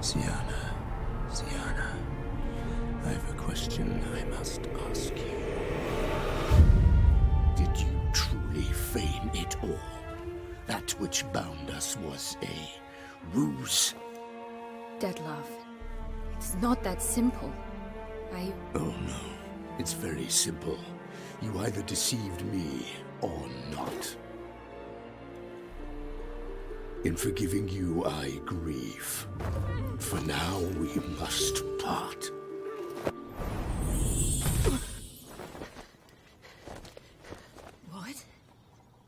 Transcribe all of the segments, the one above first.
Sienna, Sienna, I've a question I must ask you. Did you truly feign it all? That which bound us was a ruse? Dead love. It's not that simple. Oh no, it's very simple. You either deceived me or not. In forgiving you, I grieve. For now, we must part. What?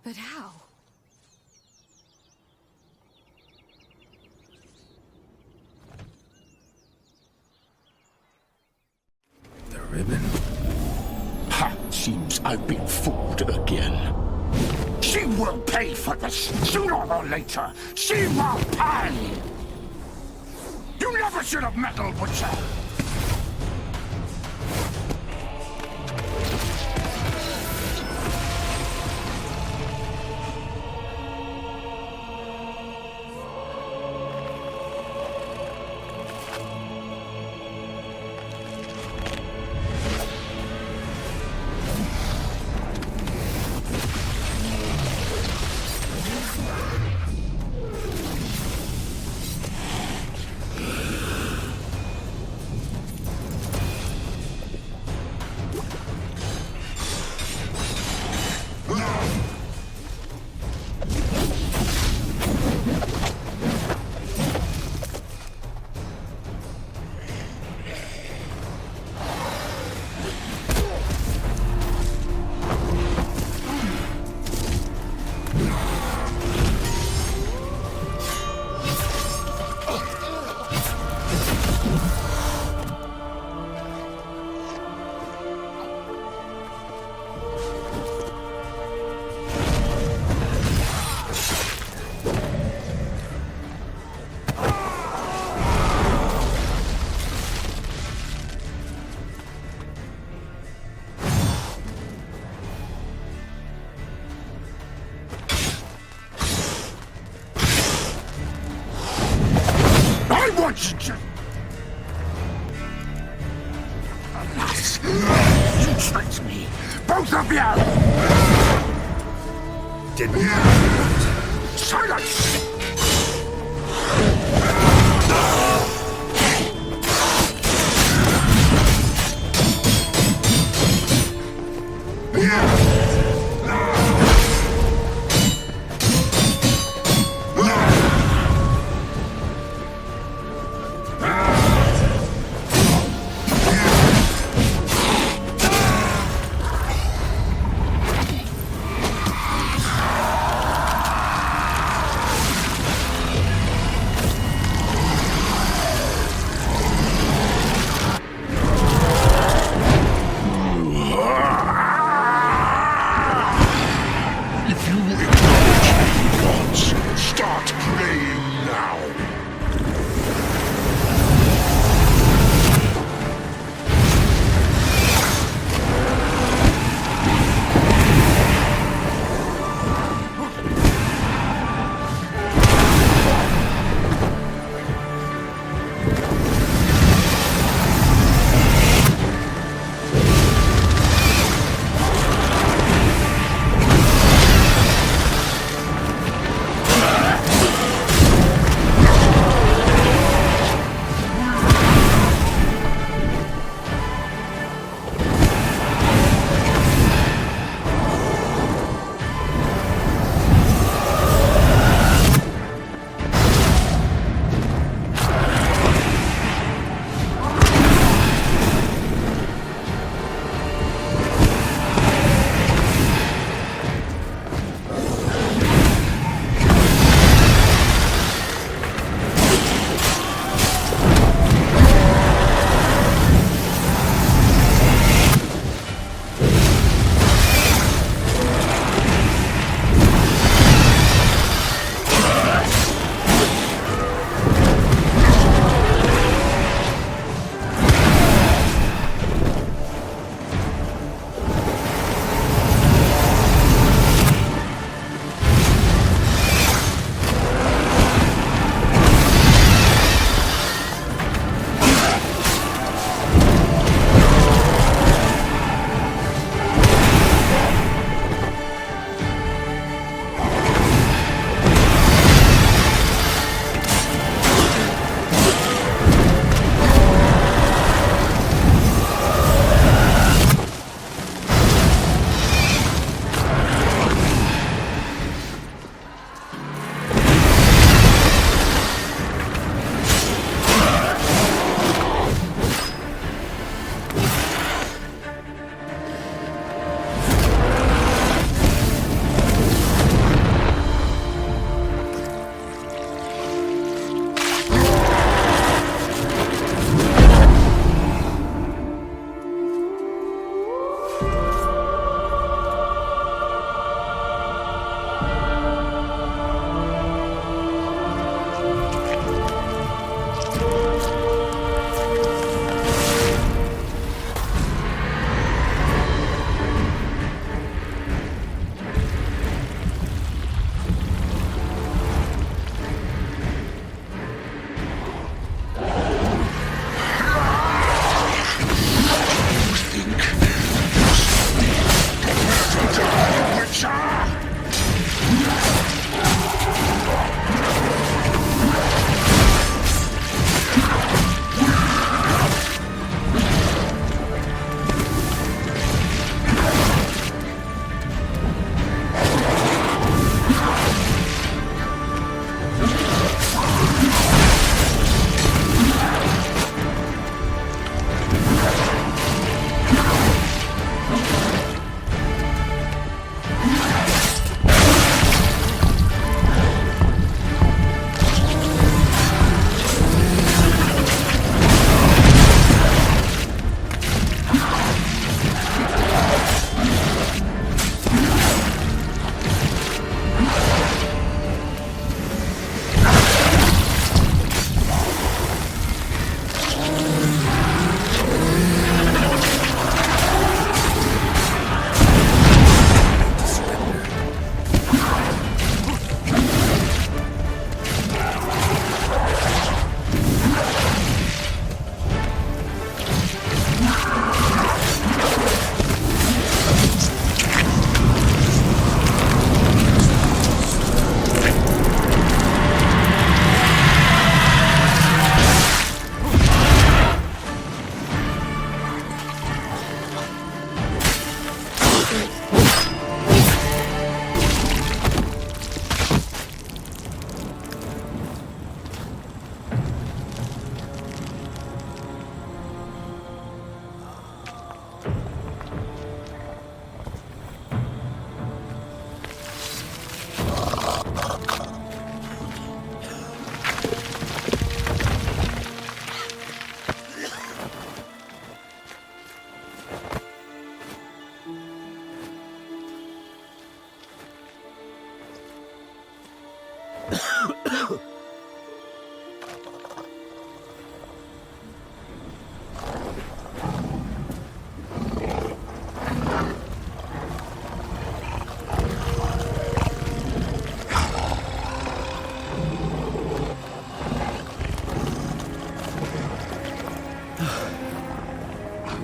But how? The ribbon? Ha! Seems I've been fooled again. She will pay for this, sooner or later. She will pay! You never should have meddled with her! Alas, you tricked me, both of you! Did you? Silence!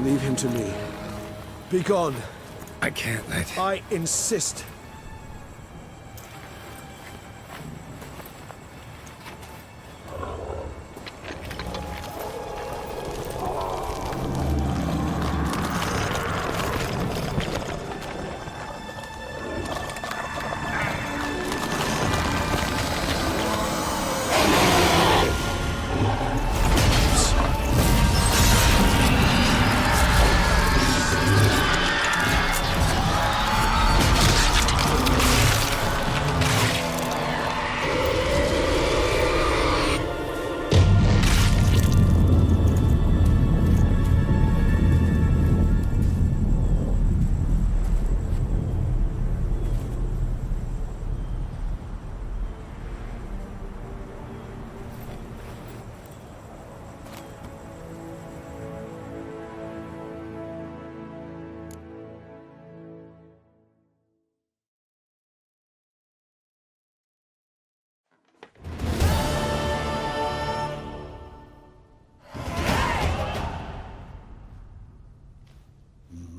Leave him to me. Be gone. I can't let... I insist.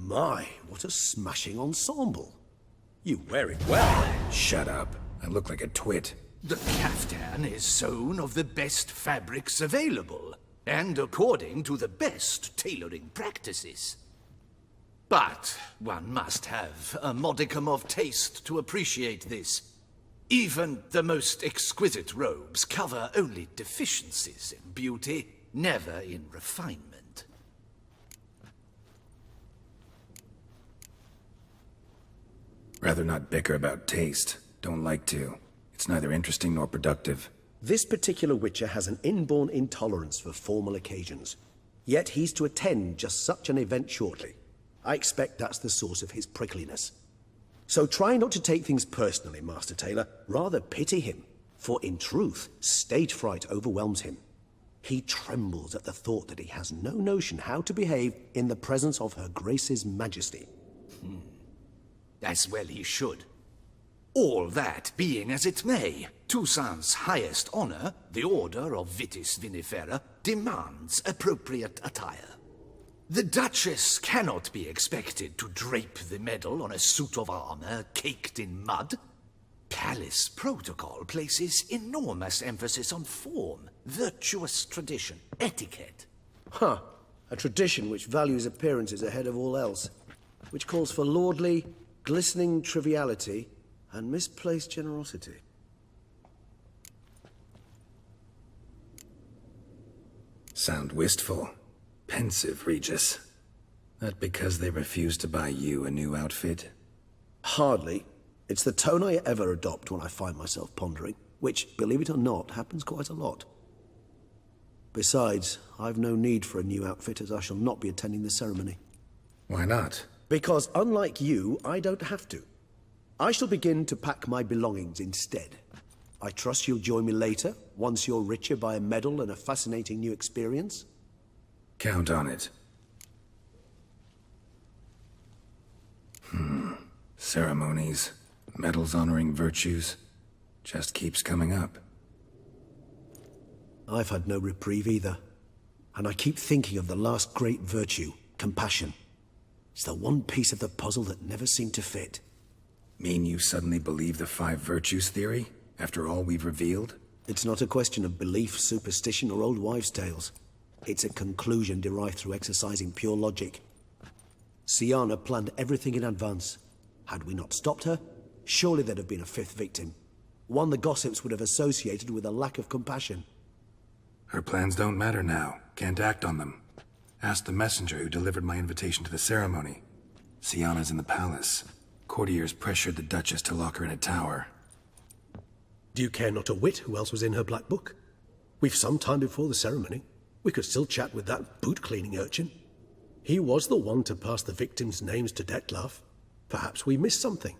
My, what a smashing ensemble. You wear it well. Shut up. I look like a twit. The caftan is sewn of the best fabrics available, and according to the best tailoring practices. But one must have a modicum of taste to appreciate this. Even the most exquisite robes cover only deficiencies in beauty, never in refinement. Rather not bicker about taste. Don't like to. It's neither interesting nor productive. This particular Witcher has an inborn intolerance for formal occasions. Yet he's to attend just such an event shortly. I expect that's the source of his prickliness. So try not to take things personally, Master Tailor. Rather pity him. For in truth, stage fright overwhelms him. He trembles at the thought that he has no notion how to behave in the presence of Her Grace's Majesty. As well he should. All that being as it may, Toussaint's highest honor, the Order of Vitis Vinifera, demands appropriate attire. The Duchess cannot be expected to drape the medal on a suit of armor caked in mud. Palace protocol places enormous emphasis on form, virtuous tradition, etiquette. Huh. A tradition which values appearances ahead of all else. Which calls for lordly, glistening triviality and misplaced generosity. Sound wistful. Pensive, Regis. That because they refuse to buy you a new outfit? Hardly. It's the tone I ever adopt when I find myself pondering, which, believe it or not, happens quite a lot. Besides, I've no need for a new outfit as I shall not be attending the ceremony. Why not? Because unlike you, I don't have to. I shall begin to pack my belongings instead. I trust you'll join me later, once you're richer by a medal and a fascinating new experience? Count on it. Ceremonies, medals honoring virtues, just keeps coming up. I've had no reprieve either. And I keep thinking of the last great virtue, compassion. It's the one piece of the puzzle that never seemed to fit. Mean you suddenly believe the 5 virtues theory, after all we've revealed? It's not a question of belief, superstition, or old wives' tales. It's a conclusion derived through exercising pure logic. Syanna planned everything in advance. Had we not stopped her, surely there'd have been a 5th victim. One the gossips would have associated with a lack of compassion. Her plans don't matter now. Can't act on them. Ask the messenger who delivered my invitation to the ceremony. Syanna's in the palace. Courtiers pressured the Duchess to lock her in a tower. Do you care not a whit who else was in her black book? We've some time before the ceremony. We could still chat with that boot-cleaning urchin. He was the one to pass the victims' names to Dettlaff. Perhaps we missed something.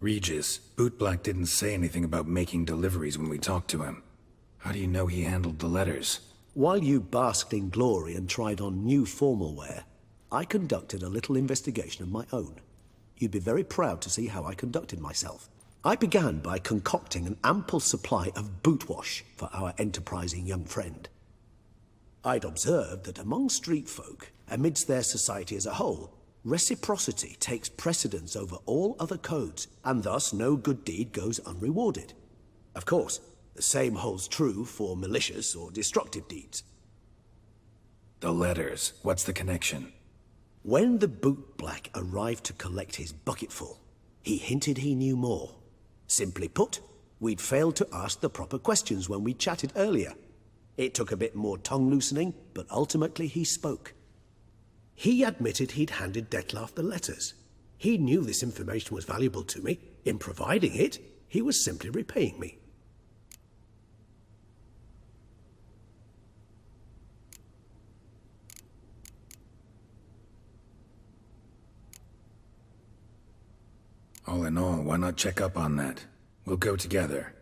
Regis, Bootblack didn't say anything about making deliveries when we talked to him. How do you know he handled the letters? While you basked in glory and tried on new formal wear, I conducted a little investigation of my own. You'd be very proud to see how I conducted myself. I began by concocting an ample supply of boot wash for our enterprising young friend. I'd observed that among street folk, amidst their society as a whole, reciprocity takes precedence over all other codes, and thus no good deed goes unrewarded. Of course, the same holds true for malicious or destructive deeds. The letters, what's the connection? When the bootblack arrived to collect his bucketful, he hinted he knew more. Simply put, we'd failed to ask the proper questions when we chatted earlier. It took a bit more tongue-loosening, but ultimately he spoke. He admitted he'd handed Detlef the letters. He knew this information was valuable to me. In providing it, he was simply repaying me. All in all, why not check up on that? We'll go together,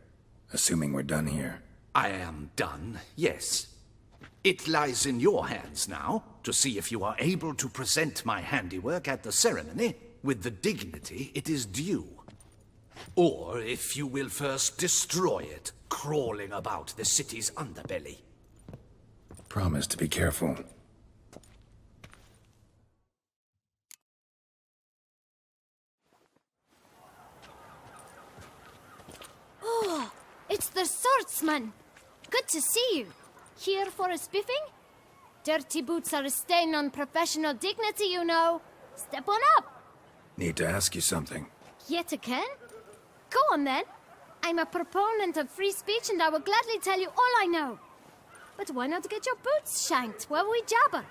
assuming we're done here. I am done, yes. It lies in your hands now to see if you are able to present my handiwork at the ceremony with the dignity it is due. Or if you will first destroy it, crawling about the city's underbelly. Promise to be careful. Oh, it's the swordsman. Good to see you. Here for a spiffing? Dirty boots are a stain on professional dignity, you know. Step on up. Need to ask you something. Yet again? Go on then. I'm a proponent of free speech and I will gladly tell you all I know. But why not get your boots shanked while we jabber?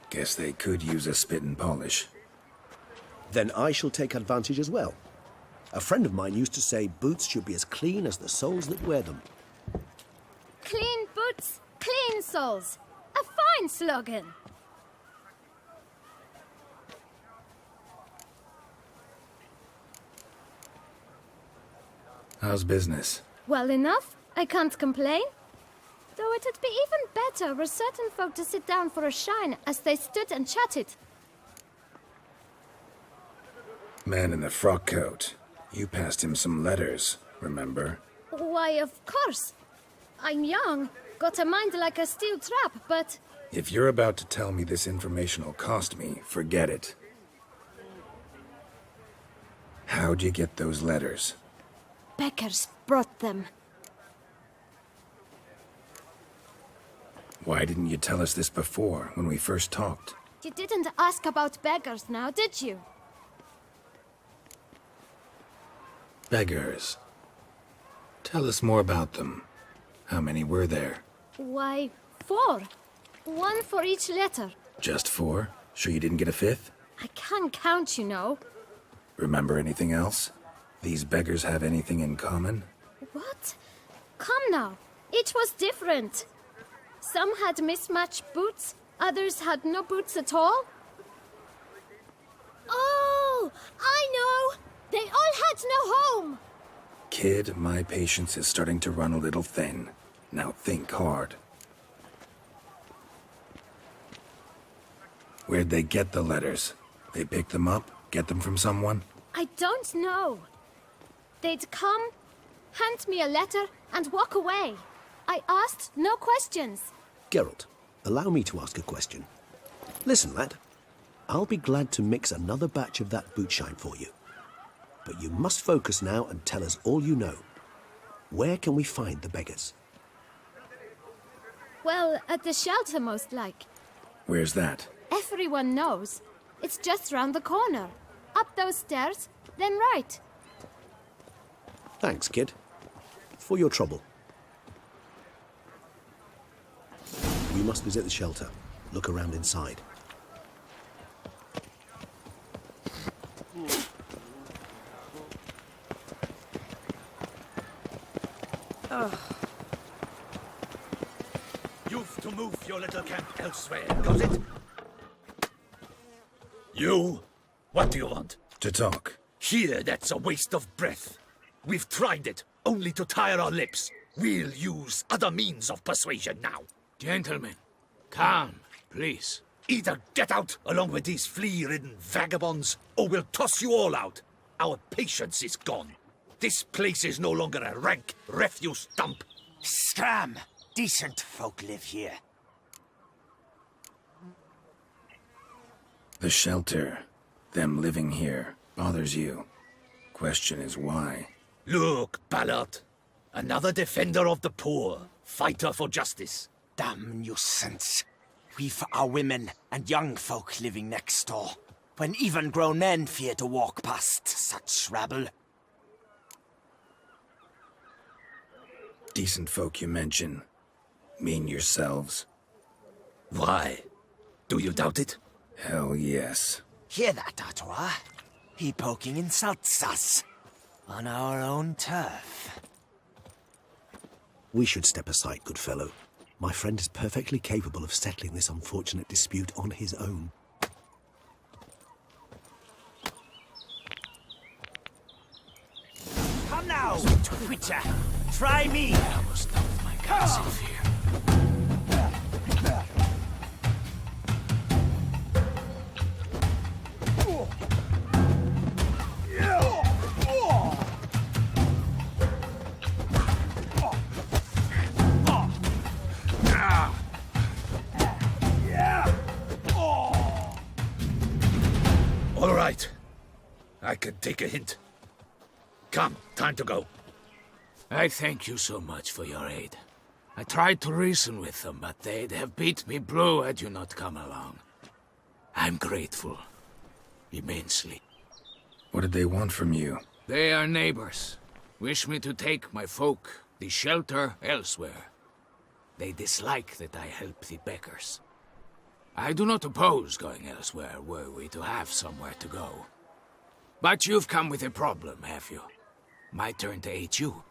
Guess they could use a spit and polish. Then I shall take advantage as well. A friend of mine used to say boots should be as clean as the soles that wear them. Clean boots, clean soles. A fine slogan. How's business? Well enough. I can't complain. Though it'd be even better were certain folk to sit down for a shine as they stood and chatted. Man in the frock coat. You passed him some letters, remember? Why, of course. I'm young, got a mind like a steel trap, but... If you're about to tell me this information will cost me, forget it. How'd you get those letters? Beggars brought them. Why didn't you tell us this before, when we first talked? You didn't ask about beggars now, did you? Beggars. Tell us more about them. How many were there? Why, 4. 1 for each letter. Just 4? Sure you didn't get a 5th? I can't count, you know. Remember anything else? These beggars have anything in common? What? Come now. Each was different. Some had mismatched boots, others had no boots at all. Oh, I know! They all had no home! Kid, my patience is starting to run a little thin. Now think hard. Where'd they get the letters? They pick them up? Get them from someone? I don't know. They'd come, hand me a letter, and walk away. I asked no questions. Geralt, allow me to ask a question. Listen, lad. I'll be glad to mix another batch of that bootshine for you. But you must focus now and tell us all you know. Where can we find the beggars? Well, at the shelter, most like. Where's that? Everyone knows. It's just round the corner. Up those stairs, then right. Thanks, kid. For your trouble. We must visit the shelter. Look around inside. You've to move your little camp elsewhere, got it? You? What do you want? To talk. Here, that's a waste of breath. We've tried it, only to tire our lips. We'll use other means of persuasion now. Gentlemen, calm, please. Either get out along with these flea-ridden vagabonds, or we'll toss you all out. Our patience is gone. This place is no longer a rank refuse dump. Scram! decent folk live here. The shelter, them living here, bothers you. Question is why. Look, Ballard. Another defender of the poor. Fighter for justice. Damn nuisance. We've our women and young folk living next door, when even grown men fear to walk past such rabble. Decent folk you mention. Mean yourselves? Why? Do you doubt it? Hell yes. Hear that, Artois? He poking insults us. On our own turf. We should step aside, good fellow. My friend is perfectly capable of settling this unfortunate dispute on his own. Come now, Twitcher. Try me. I almost dumped my guns in fear. All right. I can take a hint. Come, time to go. I thank you so much for your aid. I tried to reason with them, but they'd have beat me blue had you not come along. I'm grateful. Immensely. What did they want from you? They are neighbors. Wish me to take my folk, the shelter, elsewhere. They dislike that I help the beggars. I do not oppose going elsewhere, were we to have somewhere to go. But you've come with a problem, have you? My turn to aid you.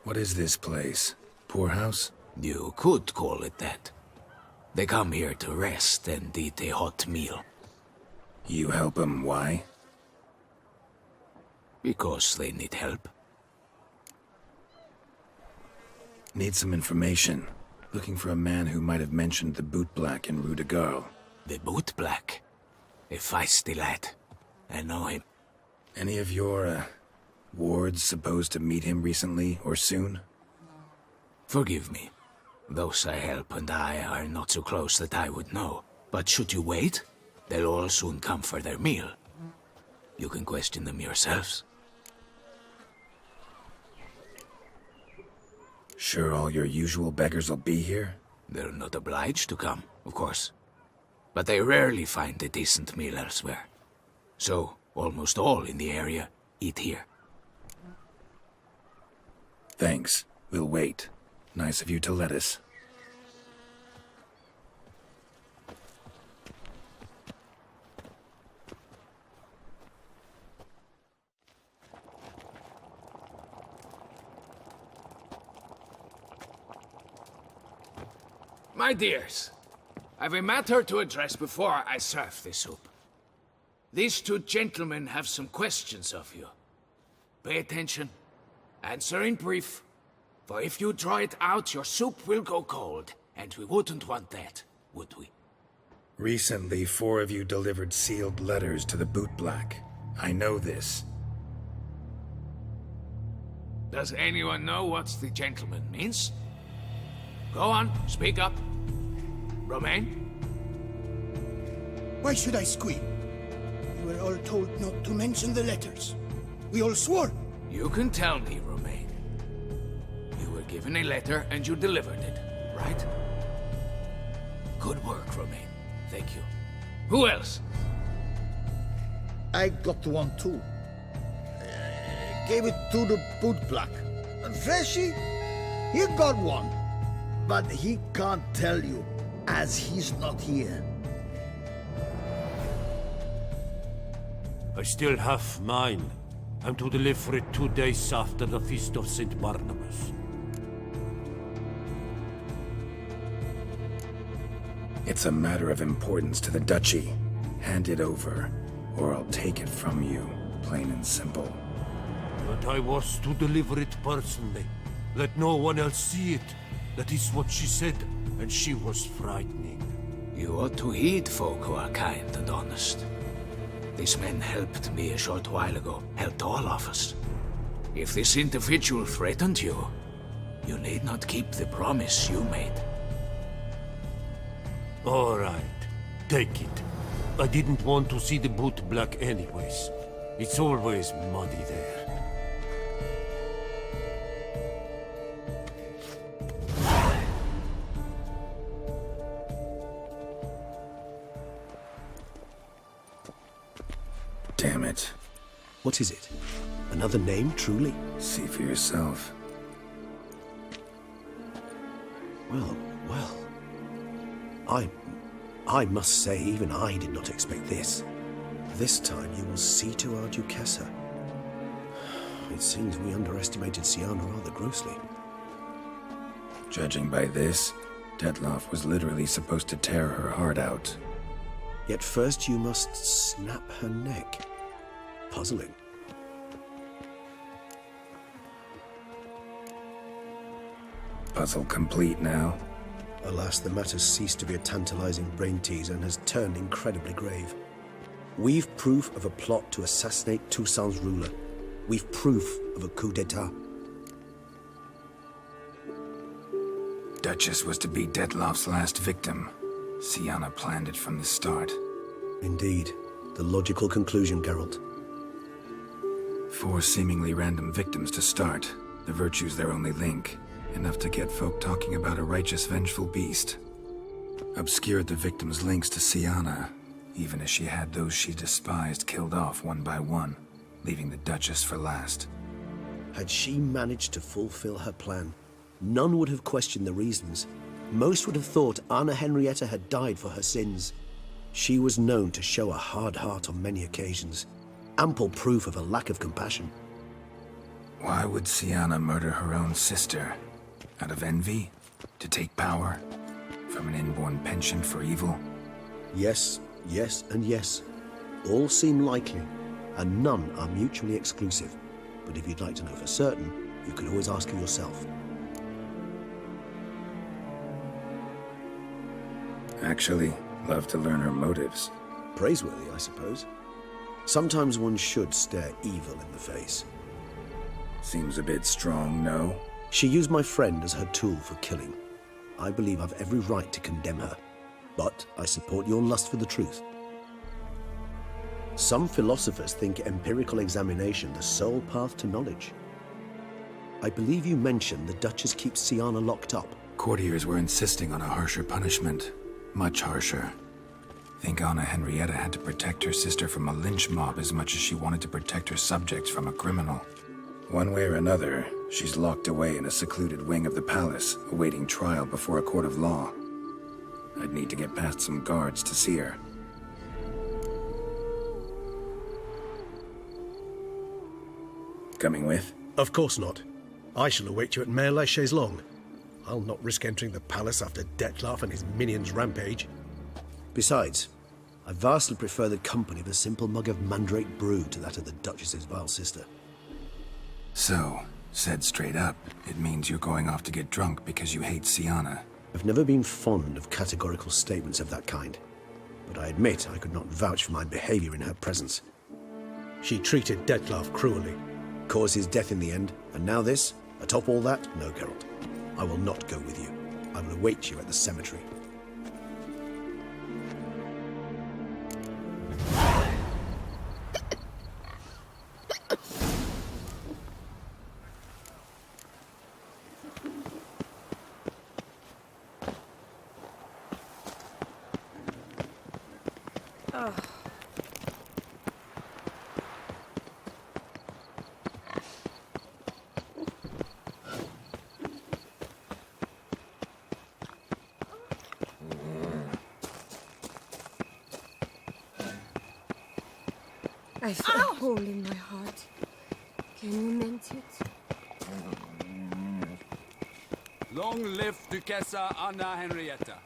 What is this place? Poorhouse? You could call it that. They come here to rest and eat a hot meal. You help them, why? Because they need help. Need some information. Looking for a man who might have mentioned the boot black in Rue de Garl. The boot black? A feisty lad. I know him. Any of your, wards supposed to meet him recently or soon? Forgive me. Those I help and I are not so close that I would know. But should you wait, they'll all soon come for their meal. You can question them yourselves. Sure all your usual beggars will be here? They're not obliged to come, of course. But they rarely find a decent meal elsewhere. So, almost all in the area eat here. Thanks. We'll wait. Nice of you to let us. My dears, I've a matter to address before I serve the soup. These two gentlemen have some questions of you. Pay attention. Answer in brief. For if you draw it out, your soup will go cold. And we wouldn't want that, would we? Recently, 4 of you delivered sealed letters to the boot black. I know this. Does anyone know what the gentleman means? Go on, speak up. Romain? Why should I squeal? We were all told not to mention the letters. We all swore. You can tell me, Romain. You were given a letter and you delivered it, right? Good work, Romain. Thank you. Who else? I got one too. Gave it to the boot black. And Freshy, he got one. But he can't tell you, as he's not here. I still have mine. I'm to deliver it 2 days after the Feast of St. Barnabas. It's a matter of importance to the Duchy. Hand it over, or I'll take it from you, plain and simple. But I was to deliver it personally. Let no one else see it. That is what she said, and she was frightening. You ought to heed folk who are kind and honest. These men helped me a short while ago, helped all of us. If this individual threatened you, you need not keep the promise you made. All right, take it. I didn't want to see the boot black anyways. It's always muddy there. Damn it. What is it? Another name, truly? See for yourself. Well, well. I must say, even I did not expect this. This time you will see to our Duchessa. It seems we underestimated Siana rather grossly. Judging by this, Dettlaff was literally supposed to tear her heart out. Yet first you must snap her neck. Puzzling. Puzzle complete now. Alas, the matter's ceased to be a tantalizing brain teaser and has turned incredibly grave. We've proof of a plot to assassinate Toussaint's ruler. We've proof of a coup d'etat. Duchess was to be Dettlaff's last victim. Siana planned it from the start. Indeed. The logical conclusion, Geralt. 4 seemingly random victims to start. The virtue's their only link. Enough to get folk talking about a righteous, vengeful beast. Obscured the victims' links to Siana, even as she had those she despised killed off one by one, leaving the Duchess for last. Had she managed to fulfill her plan, none would have questioned the reasons. Most would have thought Anna Henrietta had died for her sins. She was known to show a hard heart on many occasions. Ample proof of a lack of compassion. Why would Siana murder her own sister? Out of envy? To take power? From an inborn penchant for evil? Yes, yes, and yes. All seem likely, and none are mutually exclusive. But if you'd like to know for certain, you can always ask her yourself. Actually, love to learn her motives. Praiseworthy, I suppose. Sometimes one should stare evil in the face. Seems a bit strong, no? She used my friend as her tool for killing. I believe I've every right to condemn her, but I support your lust for the truth. Some philosophers think empirical examination the sole path to knowledge. I believe you mentioned the Duchess keeps Siana locked up. Courtiers were insisting on a harsher punishment. Much harsher. Think Anna Henrietta had to protect her sister from a lynch mob as much as she wanted to protect her subjects from a criminal. One way or another, she's locked away in a secluded wing of the palace, awaiting trial before a court of law. I'd need to get past some guards to see her. Coming with? Of course not. I shall await you at Mare la Chaise Longue. I'll not risk entering the palace after Dettlaff and his minions rampage. Besides, I vastly prefer the company of a simple mug of mandrake brew to that of the Duchess's vile sister. So, said straight up, it means you're going off to get drunk because you hate Siana. I've never been fond of categorical statements of that kind, but I admit I could not vouch for my behavior in her presence. She treated Dettlaff cruelly. Caused his death in the end, and now this? Atop all that? No, Geralt. I will not go with you. I will await you at the cemetery. I feel a hole in my heart. Can you mend it? Long live Duchessa Anna Henrietta.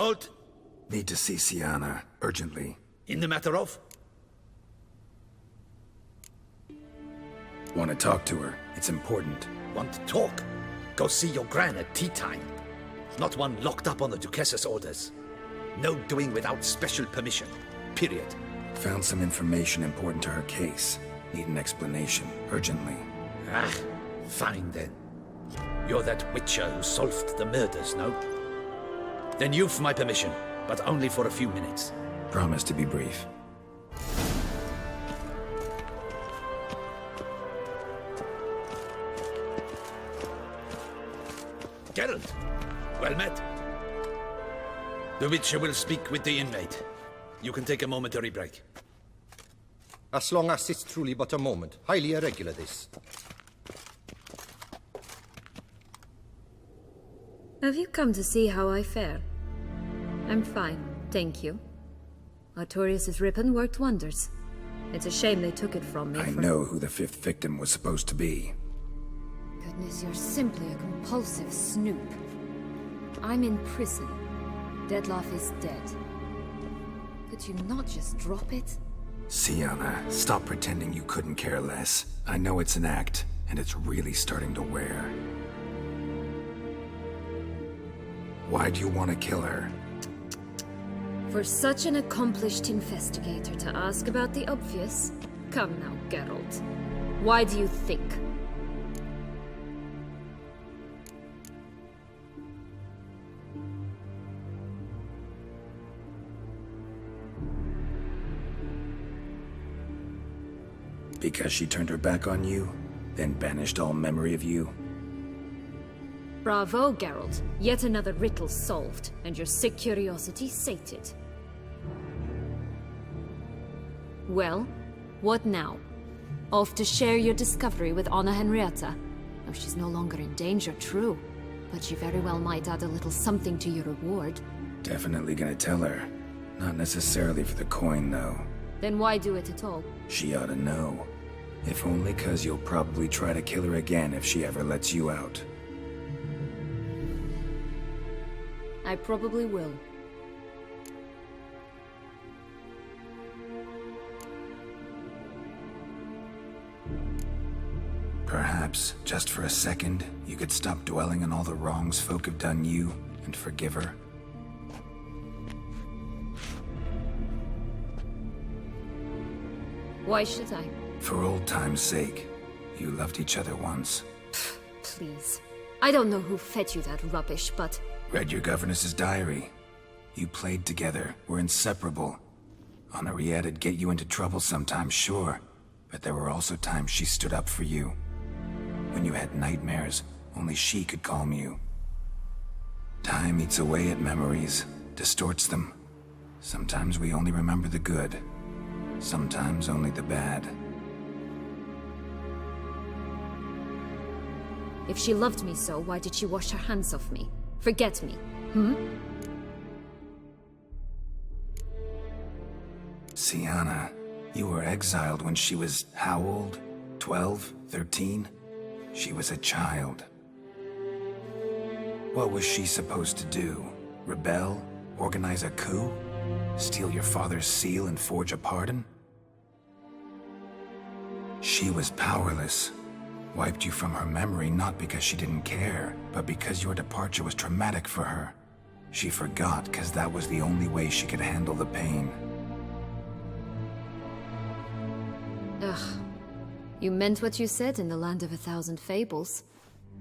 Halt! Need to see Sienna, urgently. In the matter of? Want to talk to her. It's important. Want to talk? Go see your gran at tea time. Not one locked up on the Duchess's orders. No doing without special permission. Period. Found some information important to her case. Need an explanation, urgently. Ah, fine then. You're that witcher who solved the murders, no? Then you've my permission, but only for a few minutes. Promise to be brief. Geralt, well met. The Witcher will speak with the inmate. You can take a momentary break. As long as it's truly but a moment. Highly irregular, this. Have you come to see how I fare? I'm fine, thank you. Artorius' ribbon worked wonders. It's a shame they took it from me. I know who the 5th victim was supposed to be. Goodness, you're simply a compulsive snoop. I'm in prison. Deadlier is dead. Could you not just drop it? Sienna, stop pretending you couldn't care less. I know it's an act, and it's really starting to wear. Why do you want to kill her? For such an accomplished investigator to ask about the obvious? Come now, Geralt. Why do you think? Because she turned her back on you, then banished all memory of you? Bravo, Geralt. Yet another riddle solved, and your sick curiosity sated. Well, what now? Off to share your discovery with Anna Henrietta? Oh, she's no longer in danger, true. But she very well might add a little something to your reward. Definitely gonna tell her. Not necessarily for the coin, though. Then why do it at all? She ought to know. If only 'cause you'll probably try to kill her again if she ever lets you out. I probably will. Perhaps, just for a second, you could stop dwelling on all the wrongs folk have done you and forgive her. Why should I? For old time's sake. You loved each other once. Please. I don't know who fed you that rubbish, but... Read your governess's diary. You played together, were inseparable. Henriette'd get you into trouble sometimes, sure. But there were also times she stood up for you. When you had nightmares, only she could calm you. Time eats away at memories, distorts them. Sometimes we only remember the good. Sometimes only the bad. If she loved me so, why did she wash her hands off me? Forget me, hmm? Sienna, you were exiled when she was how old? 12? 13? She was a child. What was she supposed to do? Rebel? Organize a coup? Steal your father's seal and forge a pardon? She was powerless. Wiped you from her memory not because she didn't care, but because your departure was traumatic for her. She forgot because that was the only way she could handle the pain. Ugh. You meant what you said in the Land of a Thousand Fables.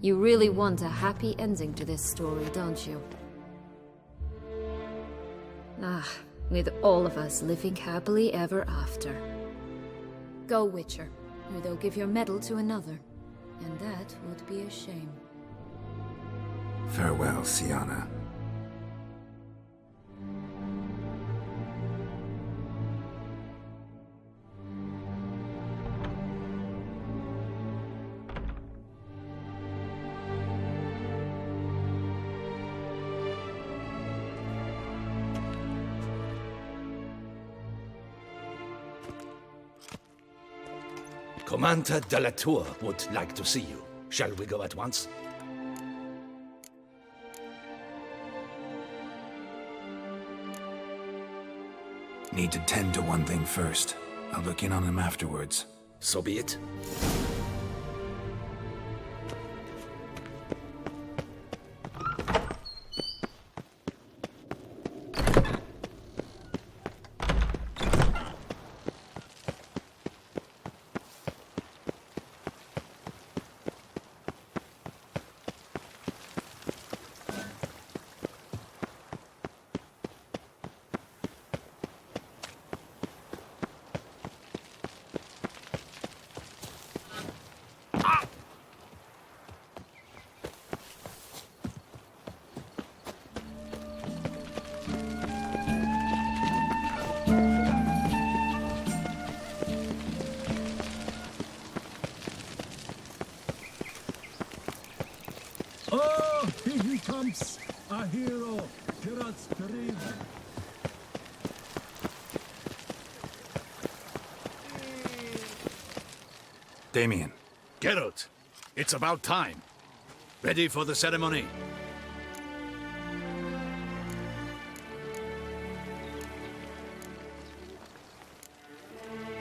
You really want a happy ending to this story, don't you? Ah, with all of us living happily ever after. Go, Witcher, or they'll give your medal to another. And that would be a shame. Farewell, Sienna. Commander de la Tour would like to see you. Shall we go at once? Need to tend to one thing first. I'll look in on him afterwards. So be it. Oh, here he comes! A hero! Geralt's brave! Damien. Geralt, it's about time. Ready for the ceremony?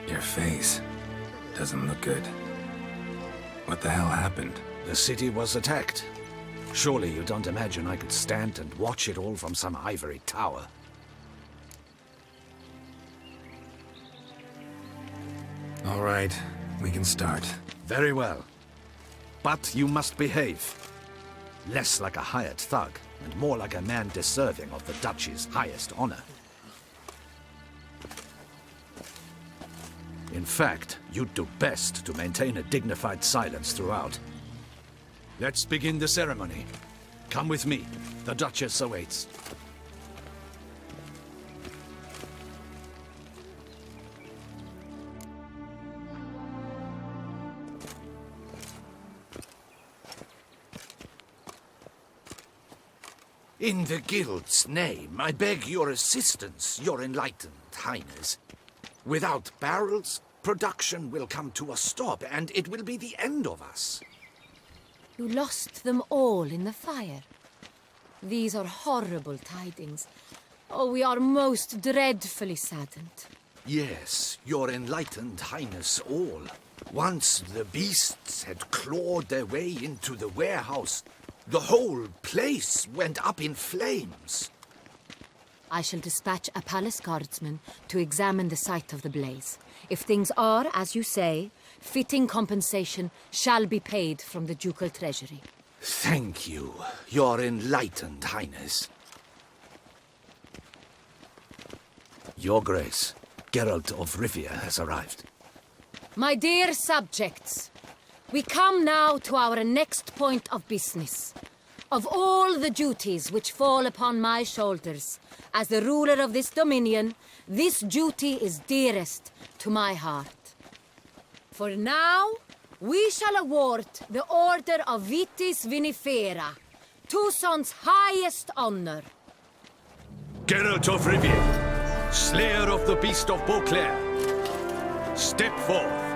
Your face doesn't look good. What the hell happened? The city was attacked. Surely you don't imagine I could stand and watch it all from some ivory tower. All right, we can start. Very well. But you must behave. Less like a hired thug, and more like a man deserving of the Duchy's highest honor. In fact, you'd do best to maintain a dignified silence throughout. Let's begin the ceremony. Come with me. The Duchess awaits. In the Guild's name, I beg your assistance, your enlightened highness. Without barrels, production will come to a stop, and it will be the end of us. You lost them all in the fire. These are horrible tidings. Oh, we are most dreadfully saddened. Yes, your enlightened highness all. Once the beasts had clawed their way into the warehouse, the whole place went up in flames. I shall dispatch a palace guardsman to examine the site of the blaze. If things are, as you say, fitting compensation shall be paid from the ducal treasury. Thank you, your enlightened highness. Your Grace, Geralt of Rivia has arrived. My dear subjects, we come now to our next point of business. Of all the duties which fall upon my shoulders, as the ruler of this dominion, this duty is dearest to my heart. For now, we shall award the Order of Vitis Vinifera, Toussaint's highest honor. Geralt of Rivia, slayer of the beast of Beauclair, step forth.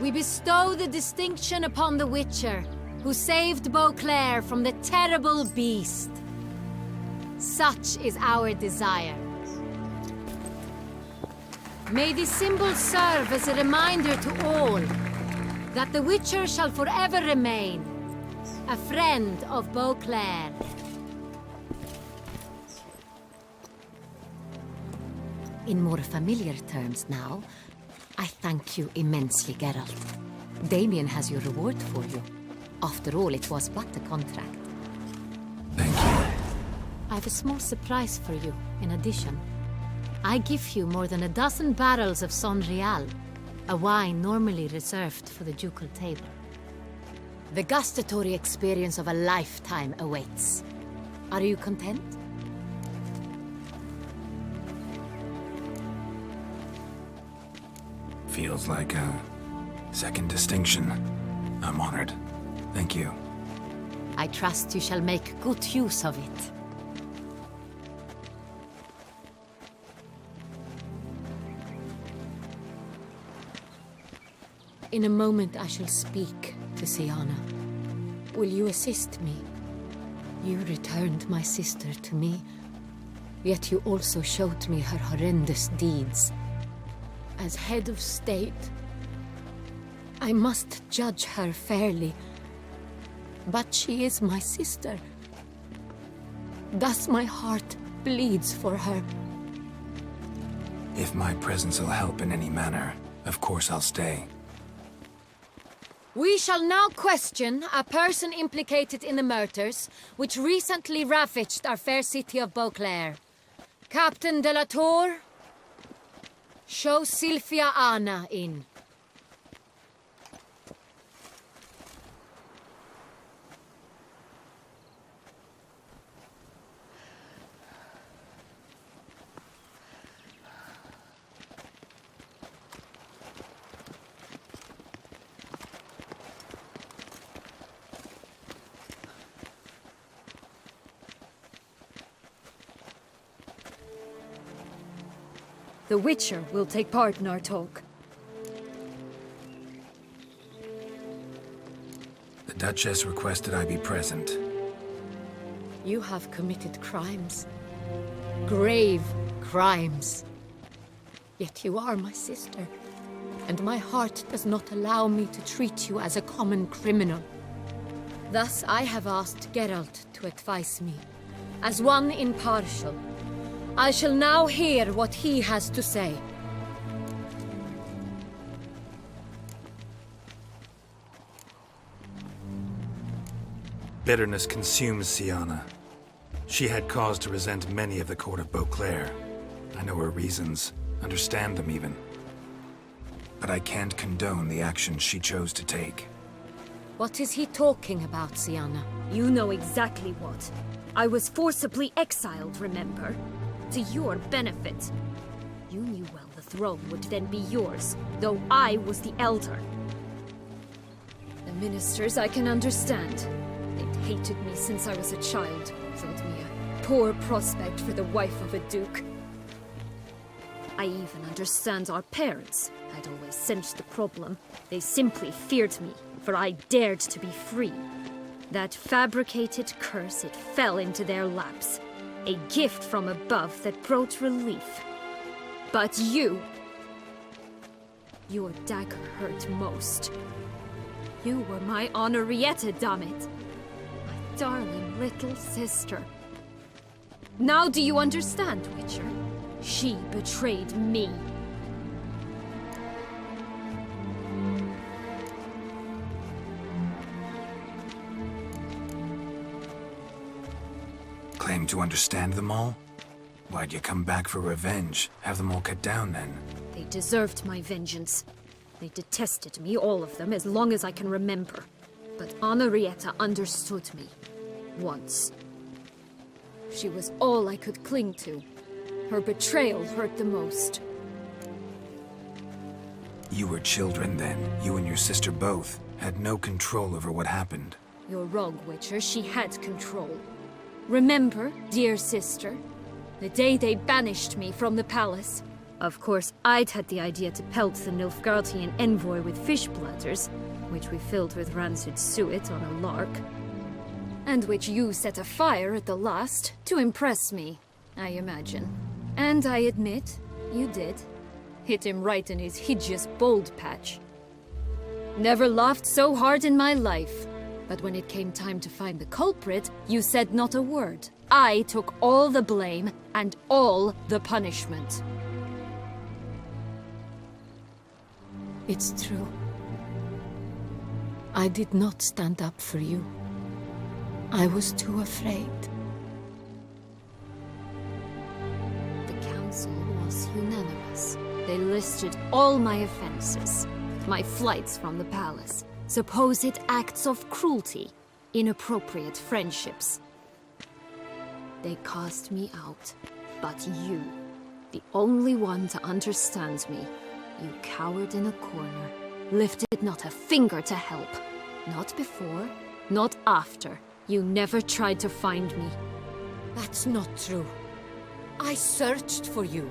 We bestow the distinction upon the Witcher, who saved Beauclair from the terrible beast. Such is our desire. May this symbol serve as a reminder to all that the Witcher shall forever remain a friend of Beauclair. In more familiar terms now, I thank you immensely, Geralt. Damien has your reward for you. After all, it was but a contract. Thank you. I have a small surprise for you, in addition. I give you more than a dozen barrels of Son Real, a wine normally reserved for the ducal table. The gustatory experience of a lifetime awaits. Are you content? Feels like a second distinction. I'm honored. Thank you. I trust you shall make good use of it. In a moment I shall speak to Siana. Will you assist me? You returned my sister to me, yet you also showed me her horrendous deeds. As head of state, I must judge her fairly. But she is my sister. Thus my heart bleeds for her. If my presence will help in any manner, of course I'll stay. We shall now question a person implicated in the murders which recently ravaged our fair city of Beauclair. Captain de la Tour, show Sylvia Anna in. The Witcher will take part in our talk. The Duchess requested I be present. You have committed crimes. Grave crimes. Yet you are my sister, and my heart does not allow me to treat you as a common criminal. Thus I have asked Geralt to advise me, as one impartial. I shall now hear what he has to say. Bitterness consumes Siana. She had cause to resent many of the court of Beauclair. I know her reasons, understand them even. But I can't condone the actions she chose to take. What is he talking about, Siana? You know exactly what. I was forcibly exiled, remember? To your benefit. You knew well the throne would then be yours, though I was the elder. The ministers I can understand. They'd hated me since I was a child, thought me a poor prospect for the wife of a duke. I even understand our parents. I'd always sensed the problem. They simply feared me, for I dared to be free. That fabricated curse, it fell into their laps. A gift from above that brought relief. But you... Your dagger hurt most. You were my Henrietta, dammit. My darling little sister. Now do you understand, Witcher? She betrayed me. Claim to understand them all? Why'd you come back for revenge? Have them all cut down then? They deserved my vengeance. They detested me, all of them, as long as I can remember. But Henrietta understood me. Once. She was all I could cling to. Her betrayal hurt the most. You were children then. You and your sister both had no control over what happened. You're wrong, Witcher. She had control. Remember, dear sister, the day they banished me from the palace? Of course, I'd had the idea to pelt the Nilfgaardian envoy with fish bladders, which we filled with rancid suet on a lark. And which you set afire at the last, to impress me, I imagine. And I admit, you did. Hit him right in his hideous bald patch. Never laughed so hard in my life. But when it came time to find the culprit, you said not a word. I took all the blame and all the punishment. It's true. I did not stand up for you. I was too afraid. The council was unanimous. They listed all my offenses. My flights from the palace. Supposed acts of cruelty, inappropriate friendships. They cast me out, but you, the only one to understand me, you cowered in a corner, lifted not a finger to help. Not before, not after. You never tried to find me. That's not true. I searched for you,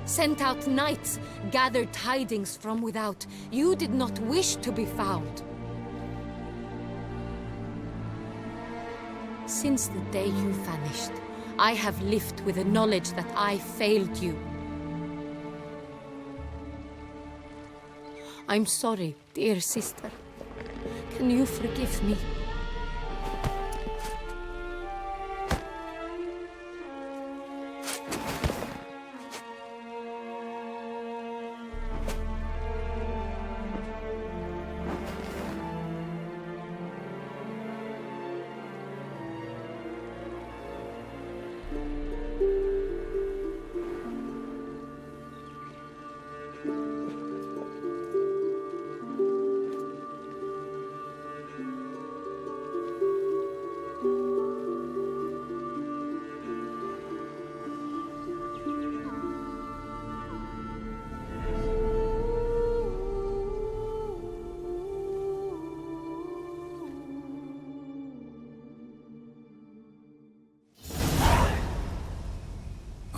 sent out knights, gathered tidings from without. You did not wish to be found. Since the day you vanished, I have lived with the knowledge that I failed you. I'm sorry, dear sister. Can you forgive me?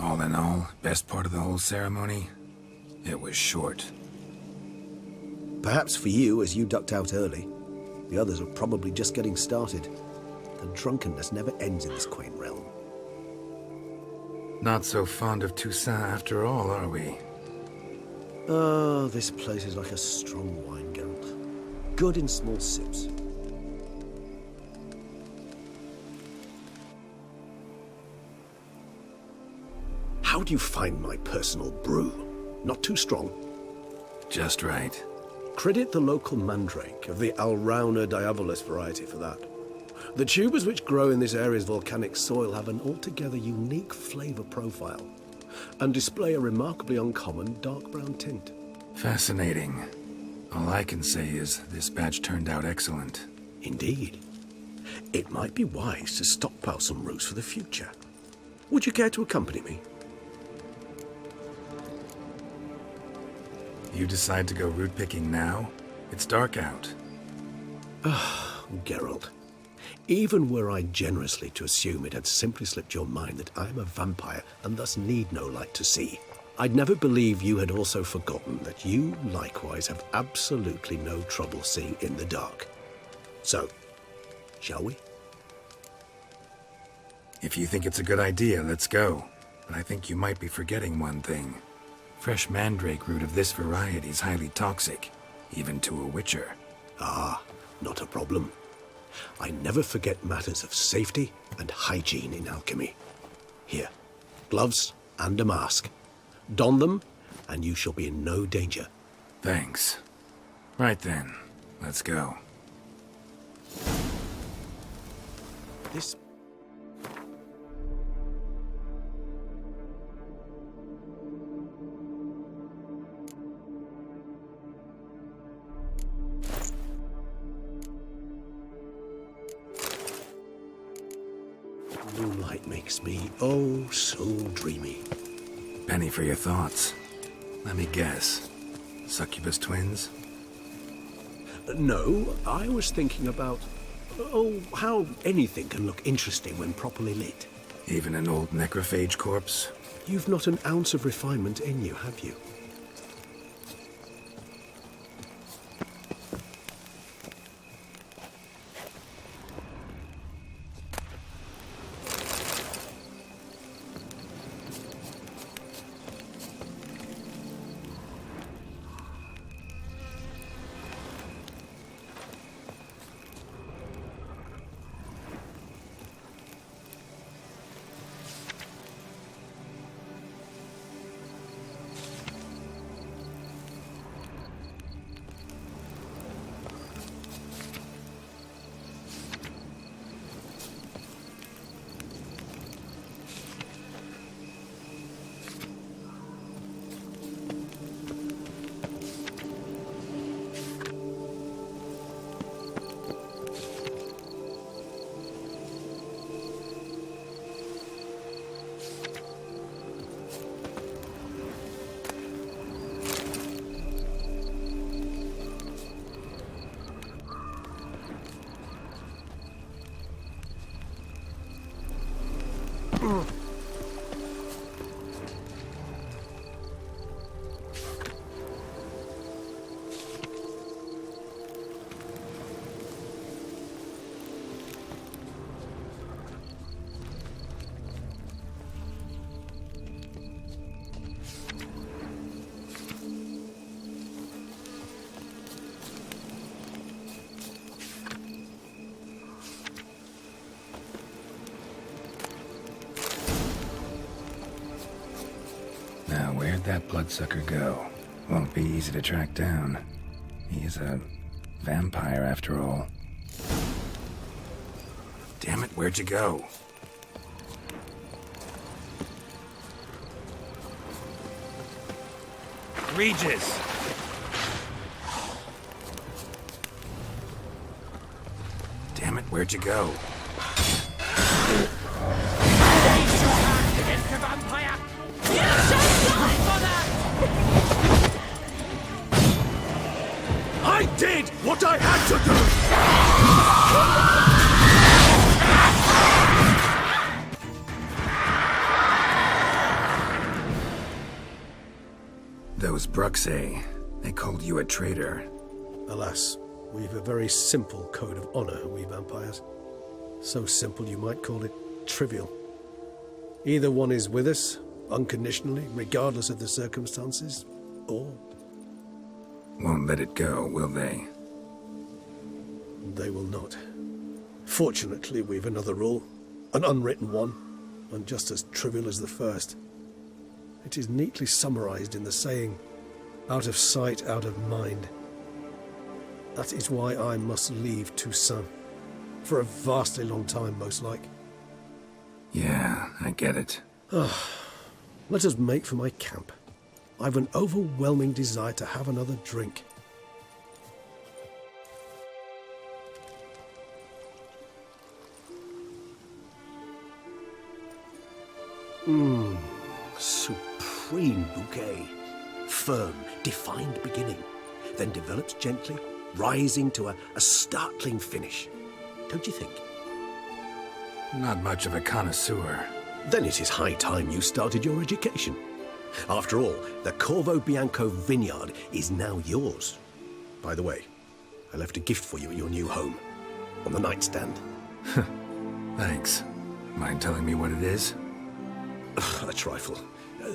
All in all, best part of the whole ceremony? It was short. Perhaps for you, as you ducked out early. The others are probably just getting started. The drunkenness never ends in this quaint realm. Not so fond of Toussaint after all, are we? Oh, this place is like a strong wine, Geralt. Good in small sips. How do you find my personal brew? Not too strong? Just right. Credit the local mandrake of the Alrauna diabolus variety for that. The tubers which grow in this area's volcanic soil have an altogether unique flavor profile and display a remarkably uncommon dark brown tint. Fascinating. All I can say is this batch turned out excellent. Indeed. It might be wise to stockpile some roots for the future. Would you care to accompany me? You decide to go root picking now? It's dark out. Geralt, even were I generously to assume it had simply slipped your mind that I am a vampire and thus need no light to see, I'd never believe you had also forgotten that you likewise have absolutely no trouble seeing in the dark. So, shall we? If you think it's a good idea, let's go. But I think you might be forgetting one thing. Fresh mandrake root of this variety is highly toxic, even to a witcher. Ah, not a problem. I never forget matters of safety and hygiene in alchemy. Here, gloves and a mask. Don them, and you shall be in no danger. Thanks. Right then, let's go. This... Moonlight makes me, oh, so dreamy. Penny for your thoughts. Let me guess. Succubus twins? No, I was thinking about, oh, how anything can look interesting when properly lit. Even an old necrophage corpse? You've not an ounce of refinement in you, have you? that bloodsucker go? Won't be easy to track down. He is a vampire after all. Damn it, where'd you go? Regis! Damn it, where'd you go? Against the vampire! You shall die for that! I did what I had to do! Those Bruxae, they called you a traitor. Alas, we've a very simple code of honor, we vampires. So simple you might call it trivial. Either one is with us, unconditionally, regardless of the circumstances, or... Won't let it go, will they? They will not. Fortunately, we've another rule, an unwritten one, and just as trivial as the first. It is neatly summarized in the saying, out of sight, out of mind. That is why I must leave Toussaint. For a vastly long time, most like. Yeah, I get it. Let us make for my camp. I've an overwhelming desire to have another drink. Supreme bouquet. Firm, defined beginning, then develops gently, rising to a startling finish. Don't you think? Not much of a connoisseur. Then it is high time you started your education. After all, the Corvo Bianco vineyard is now yours. By the way, I left a gift for you at your new home, on the nightstand. Thanks. Mind telling me what it is? A trifle.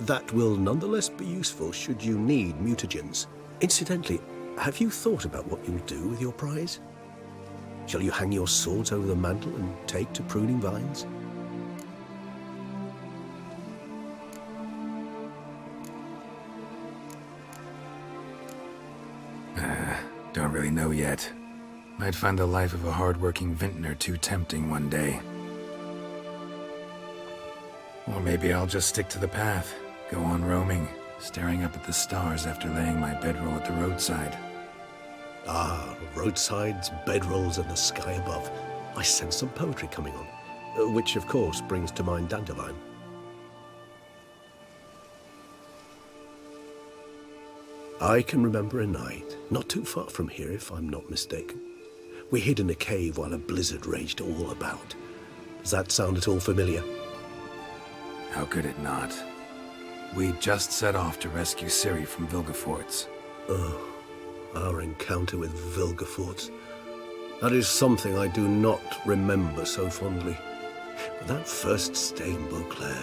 That will nonetheless be useful should you need mutagens. Incidentally, have you thought about what you'll do with your prize? Shall you hang your swords over the mantle and take to pruning vines? Don't really know yet. Might find the life of a hard-working vintner too tempting one day. Or maybe I'll just stick to the path, go on roaming, staring up at the stars after laying my bedroll at the roadside. Ah, roadsides, bedrolls, and the sky above. I sense some poetry coming on, which of course brings to mind Dandelion. I can remember a night, not too far from here if I'm not mistaken. We hid in a cave while a blizzard raged all about. Does that sound at all familiar? How could it not? We just set off to rescue Ciri from Vilgefortz. Oh, our encounter with Vilgefortz. That is something I do not remember so fondly. But that first stay in Beauclair,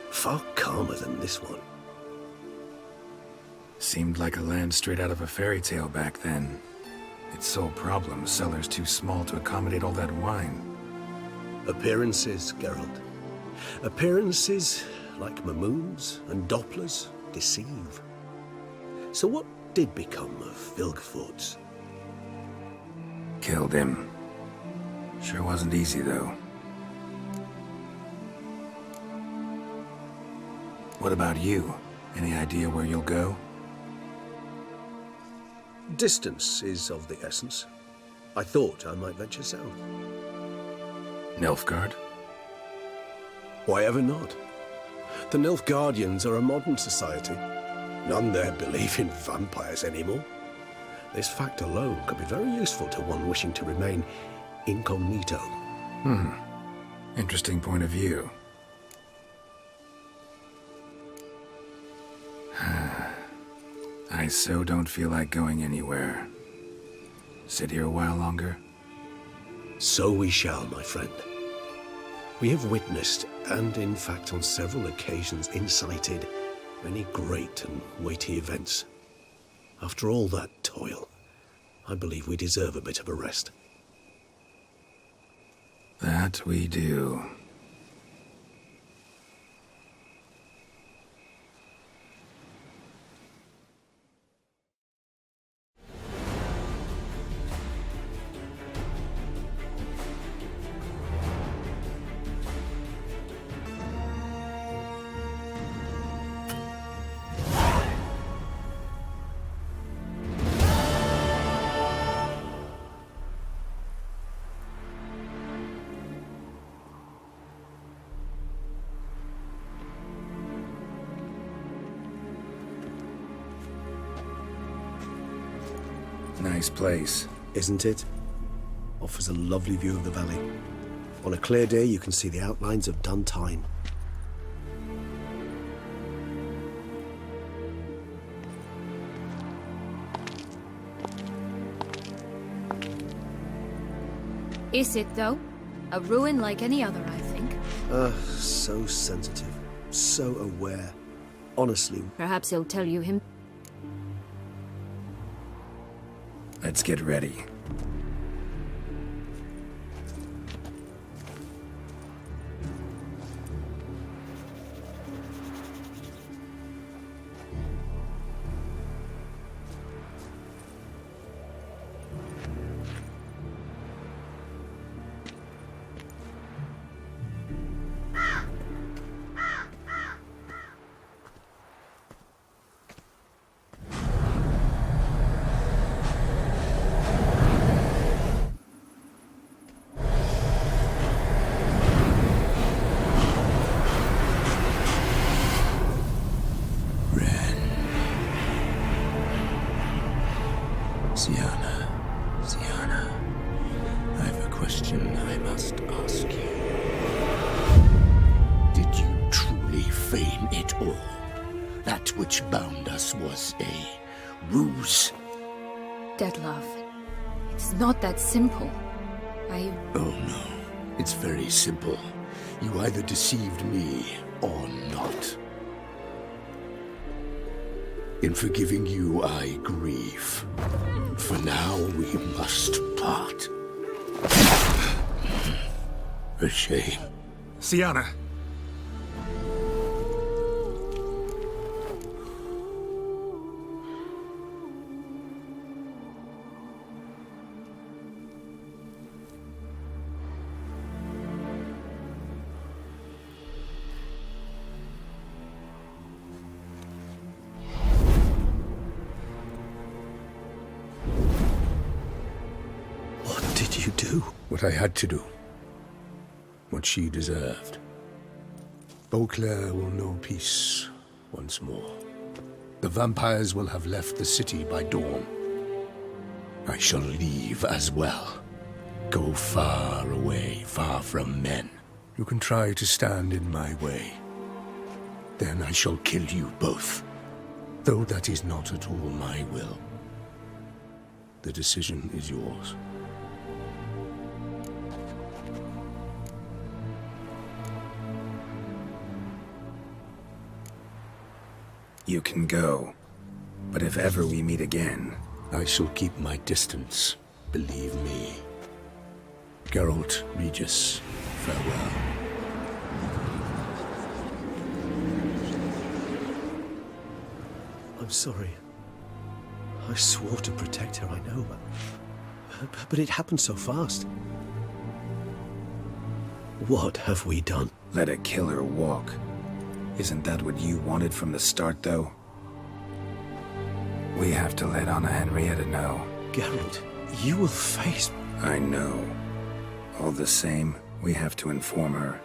far calmer than this one. Seemed like a land straight out of a fairy tale back then. Its sole problem, cellars too small to accommodate all that wine. Appearances, Geralt. Appearances, like Mamoons and Dopplers, deceive. So what did become of Vilgefortz? Killed him. Sure wasn't easy, though. What about you? Any idea where you'll go? Distance is of the essence. I thought I might venture south. Nilfgaard? Why ever not? The Nilfgaardians are a modern society. None there believe in vampires anymore. This fact alone could be very useful to one wishing to remain incognito. Interesting point of view. I so don't feel like going anywhere. Sit here a while longer? So we shall, my friend. We have witnessed, and in fact on several occasions incited, many great and weighty events. After all that toil, I believe we deserve a bit of a rest. That we do. nice place. Isn't it? Offers a lovely view of the valley. On a clear day, you can see the outlines of Duntine. Is it, though? A ruin like any other, I think. So sensitive. So aware. Honestly. Perhaps he'll tell you him. Let's get ready. Sienna, I've a question I must ask you. Did you truly feign it all? That which bound us was a ruse? Deadlove, it's not that simple. Oh no, it's very simple. You either deceived me or not. In forgiving you, I grieve. For now, we must part. A shame. Sienna! What I had to do. What she deserved. Beauclair will know peace once more. The vampires will have left the city by dawn. I shall leave as well. Go far away, far from men. You can try to stand in my way. Then I shall kill you both. Though that is not at all my will. The decision is yours. You can go. But if ever we meet again... I shall keep my distance, believe me. Geralt, Regis, farewell. I'm sorry. I swore to protect her, I know, but it happened so fast. What have we done? Let a killer walk. Isn't that what you wanted from the start, though? We have to let Anna Henrietta know. Geralt, you will face... I know. All the same, we have to inform her.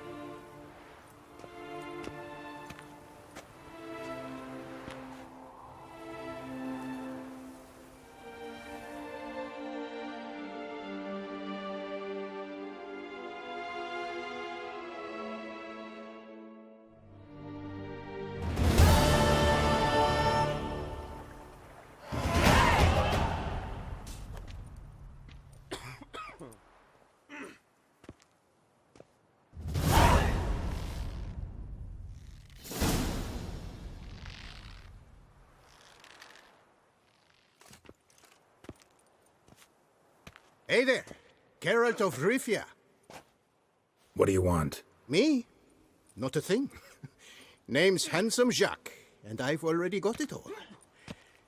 Hey there, Geralt of Rivia. What do you want? Me? Not a thing. Name's Handsome Jacques, and I've already got it all.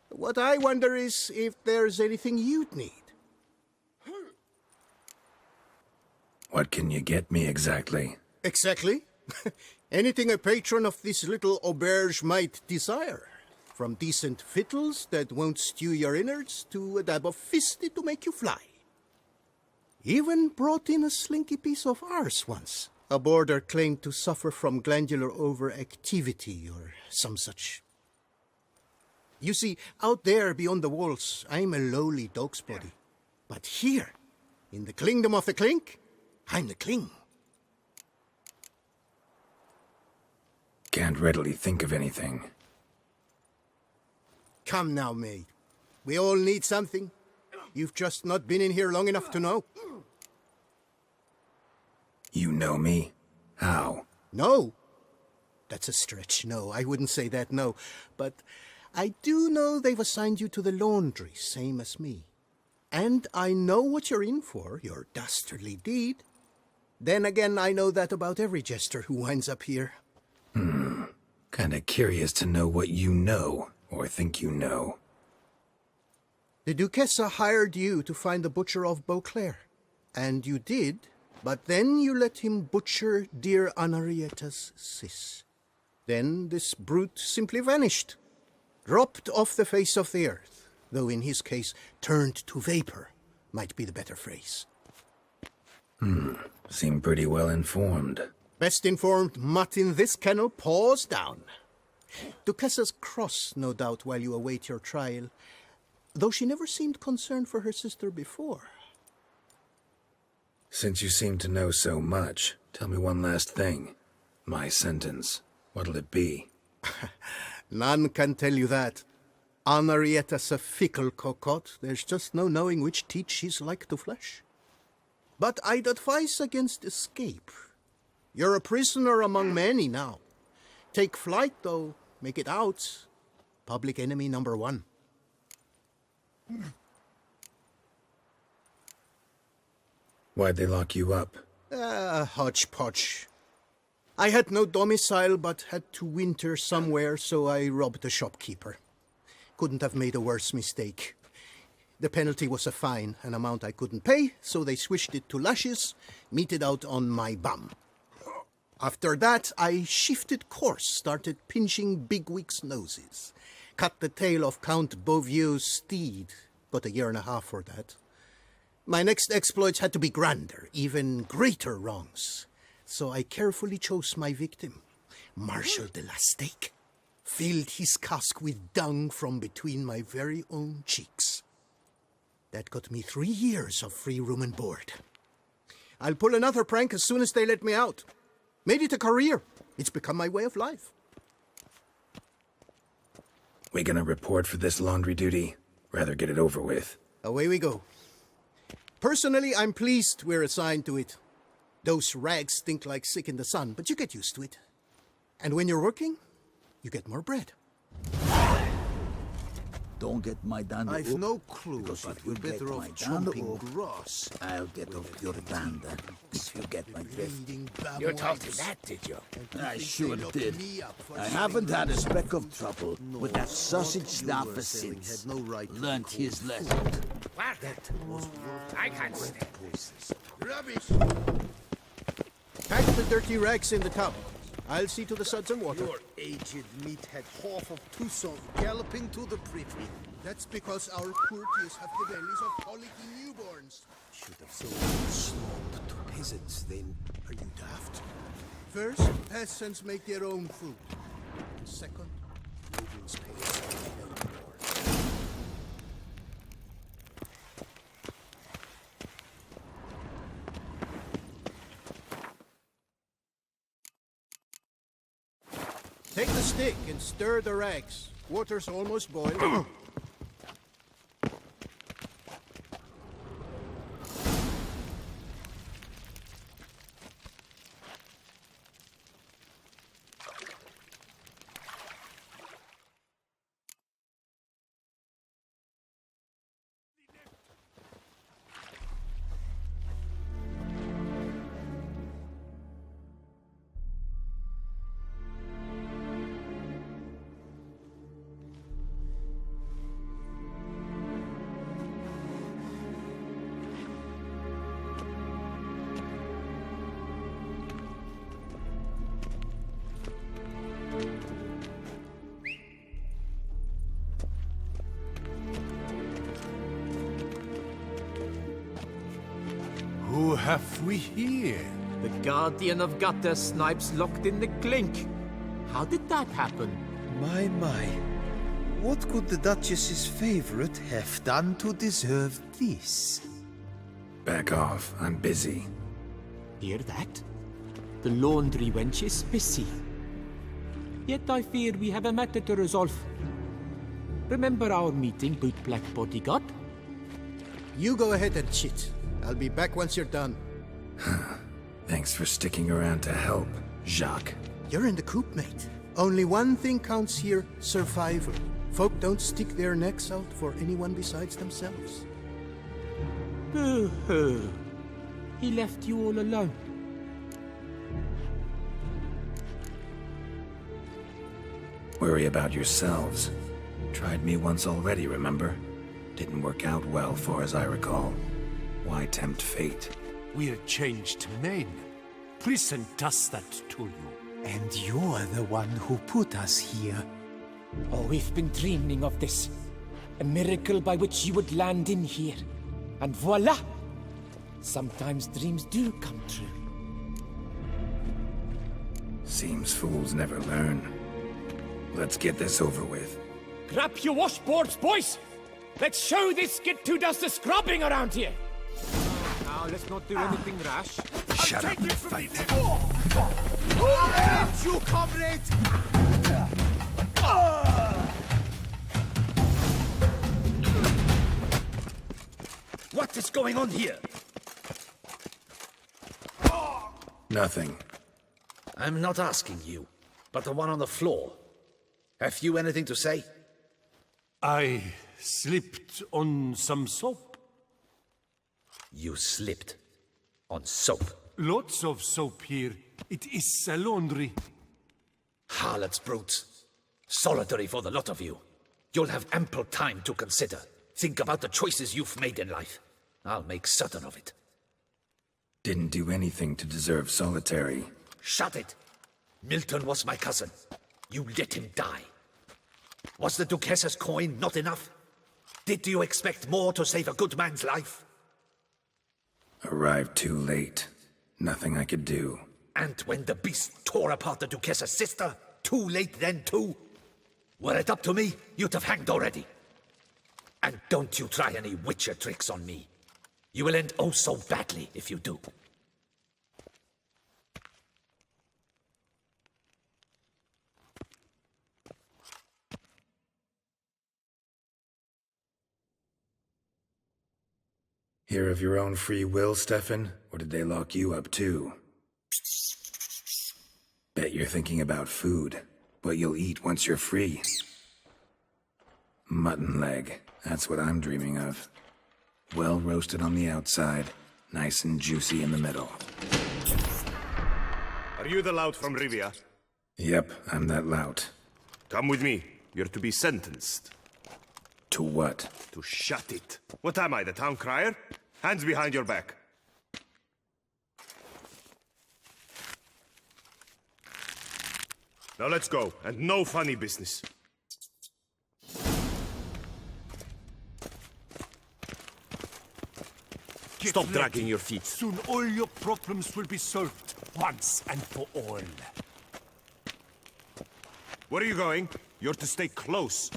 What I wonder is if there's anything you'd need. What can you get me exactly? Exactly. Anything a patron of this little auberge might desire. From decent victuals that won't stew your innards to a dab of fisty to make you fly. Even brought in a slinky piece of ours once. A boarder claimed to suffer from glandular overactivity or some such. You see, out there beyond the walls, I'm a lowly dog's body. But here, in the kingdom of the Clink, I'm the King. Can't readily think of anything. Come now, maid. We all need something. You've just not been in here long enough to know. You know me? How? No. That's a stretch. No, I wouldn't say that, no. But I do know they've assigned you to the laundry, same as me. And I know what you're in for, your dastardly deed. Then again, I know that about every jester who winds up here. Kinda curious to know what you know, or think you know. The Duchessa hired you to find the butcher of Beauclair. And you did, but then you let him butcher dear Anarietta's sis. Then this brute simply vanished. Dropped off the face of the earth, though in his case, turned to vapor, might be the better phrase. Seem pretty well informed. Best informed mutt in this kennel, paws down. Duchessa's cross, no doubt, while you await your trial, though she never seemed concerned for her sister before. Since you seem to know so much, tell me one last thing. My sentence, what'll it be? None can tell you that. Anarietta's a fickle cocotte. There's just no knowing which teeth she's like to flesh. But I'd advise against escape. You're a prisoner among many now. Take flight, though. Make it out. Public enemy number 1. Why'd they lock you up? Hodgepodge. I had no domicile, but had to winter somewhere, so I robbed a shopkeeper. Couldn't have made a worse mistake. The penalty was a fine, an amount I couldn't pay, so they switched it to lashes, meted out on my bum. After that, I shifted course, started pinching bigwigs' noses. Cut the tail of Count Beauvieux's steed. Got a year and a half for that. My next exploits had to be grander, even greater wrongs. So I carefully chose my victim, Marshal de la Stake. Filled his cask with dung from between my very own cheeks. That got me 3 years of free room and board. I'll pull another prank as soon as they let me out. Made it a career. It's become my way of life. We gonna report for this laundry duty? Rather get it over with. Away we go. Personally, I'm pleased we're assigned to it. Those rags stink like sick in the sun, but you get used to it. And when you're working, you get more bread. Don't get my dander. I've no clue, but we're better off chomping grass. I'll get off your dander if you get my drift. You taught him that, did you? I sure did. I haven't had a speck of trouble with that sausage snuffer since. Learned his lesson. What? I can't stand Rubbish! Pack the dirty rags in the tub. I'll see to the suds and water. Your aged meathead half of Toussaint galloping to the privy. That's because our courtiers have the bellies of colicky newborns. Should have sold slop to peasants then. Are you daft? First, peasants make their own food. And second, nobles pay us to help more. Take the stick and stir the rags. Water's almost boiled. Who have we here? The Guardian of Gutter Snipes locked in the clink. How did that happen? My. What could the Duchess's favorite have done to deserve this? Back off. I'm busy. Hear that? The laundry wench is busy. Yet I fear we have a matter to resolve. Remember our meeting, bootblack bodyguard? You go ahead and chit. I'll be back once you're done. Thanks for sticking around to help, Jacques. You're in the coop, mate. Only one thing counts here, survival. Folk don't stick their necks out for anyone besides themselves. Boo-hoo. He left you all alone. Worry about yourselves. Tried me once already, remember? Didn't work out well, far as I recall. Why tempt fate? We're changed men. Prison does that to you. And you're the one who put us here. Oh, we've been dreaming of this. A miracle by which you would land in here. And voila! Sometimes dreams do come true. Seems fools never learn. Let's get this over with. Grab your washboards, boys! Let's show this skid who does the scrubbing around here! Now, let's not do anything rash. Shut up and fight. You, comrade! What is going on here? Nothing. I'm not asking you, but the one on the floor. Have you anything to say? I slipped on some soap. You slipped on soap? Lots of soap here. It is a laundry. Harlots, brutes. Solitary for the lot of you. You'll have ample time to consider. Think about the choices you've made in life. I'll make certain of it. Didn't do anything to deserve solitary. Shut it! Milton was my cousin. You let him die. Was the Duchess's coin not enough? Did you expect more to save a good man's life? Arrived too late. Nothing I could do. And when the beast tore apart the Duchess's sister, too late then too? Were it up to me, you'd have hanged already. And don't you try any witcher tricks on me. You will end oh so badly if you do. Here of your own free will, Stefan? Or did they lock you up too? Bet you're thinking about food. What you'll eat once you're free. Mutton leg. That's what I'm dreaming of. Well roasted on the outside, nice and juicy in the middle. Are you the lout from Rivia? Yep, I'm that lout. Come with me. You're to be sentenced. To what? To shut it. What am I, the town crier? Hands behind your back. Now let's go, and no funny business. Stop dragging your feet. Soon all your problems will be solved, once and for all. Where are you going? You're to stay close.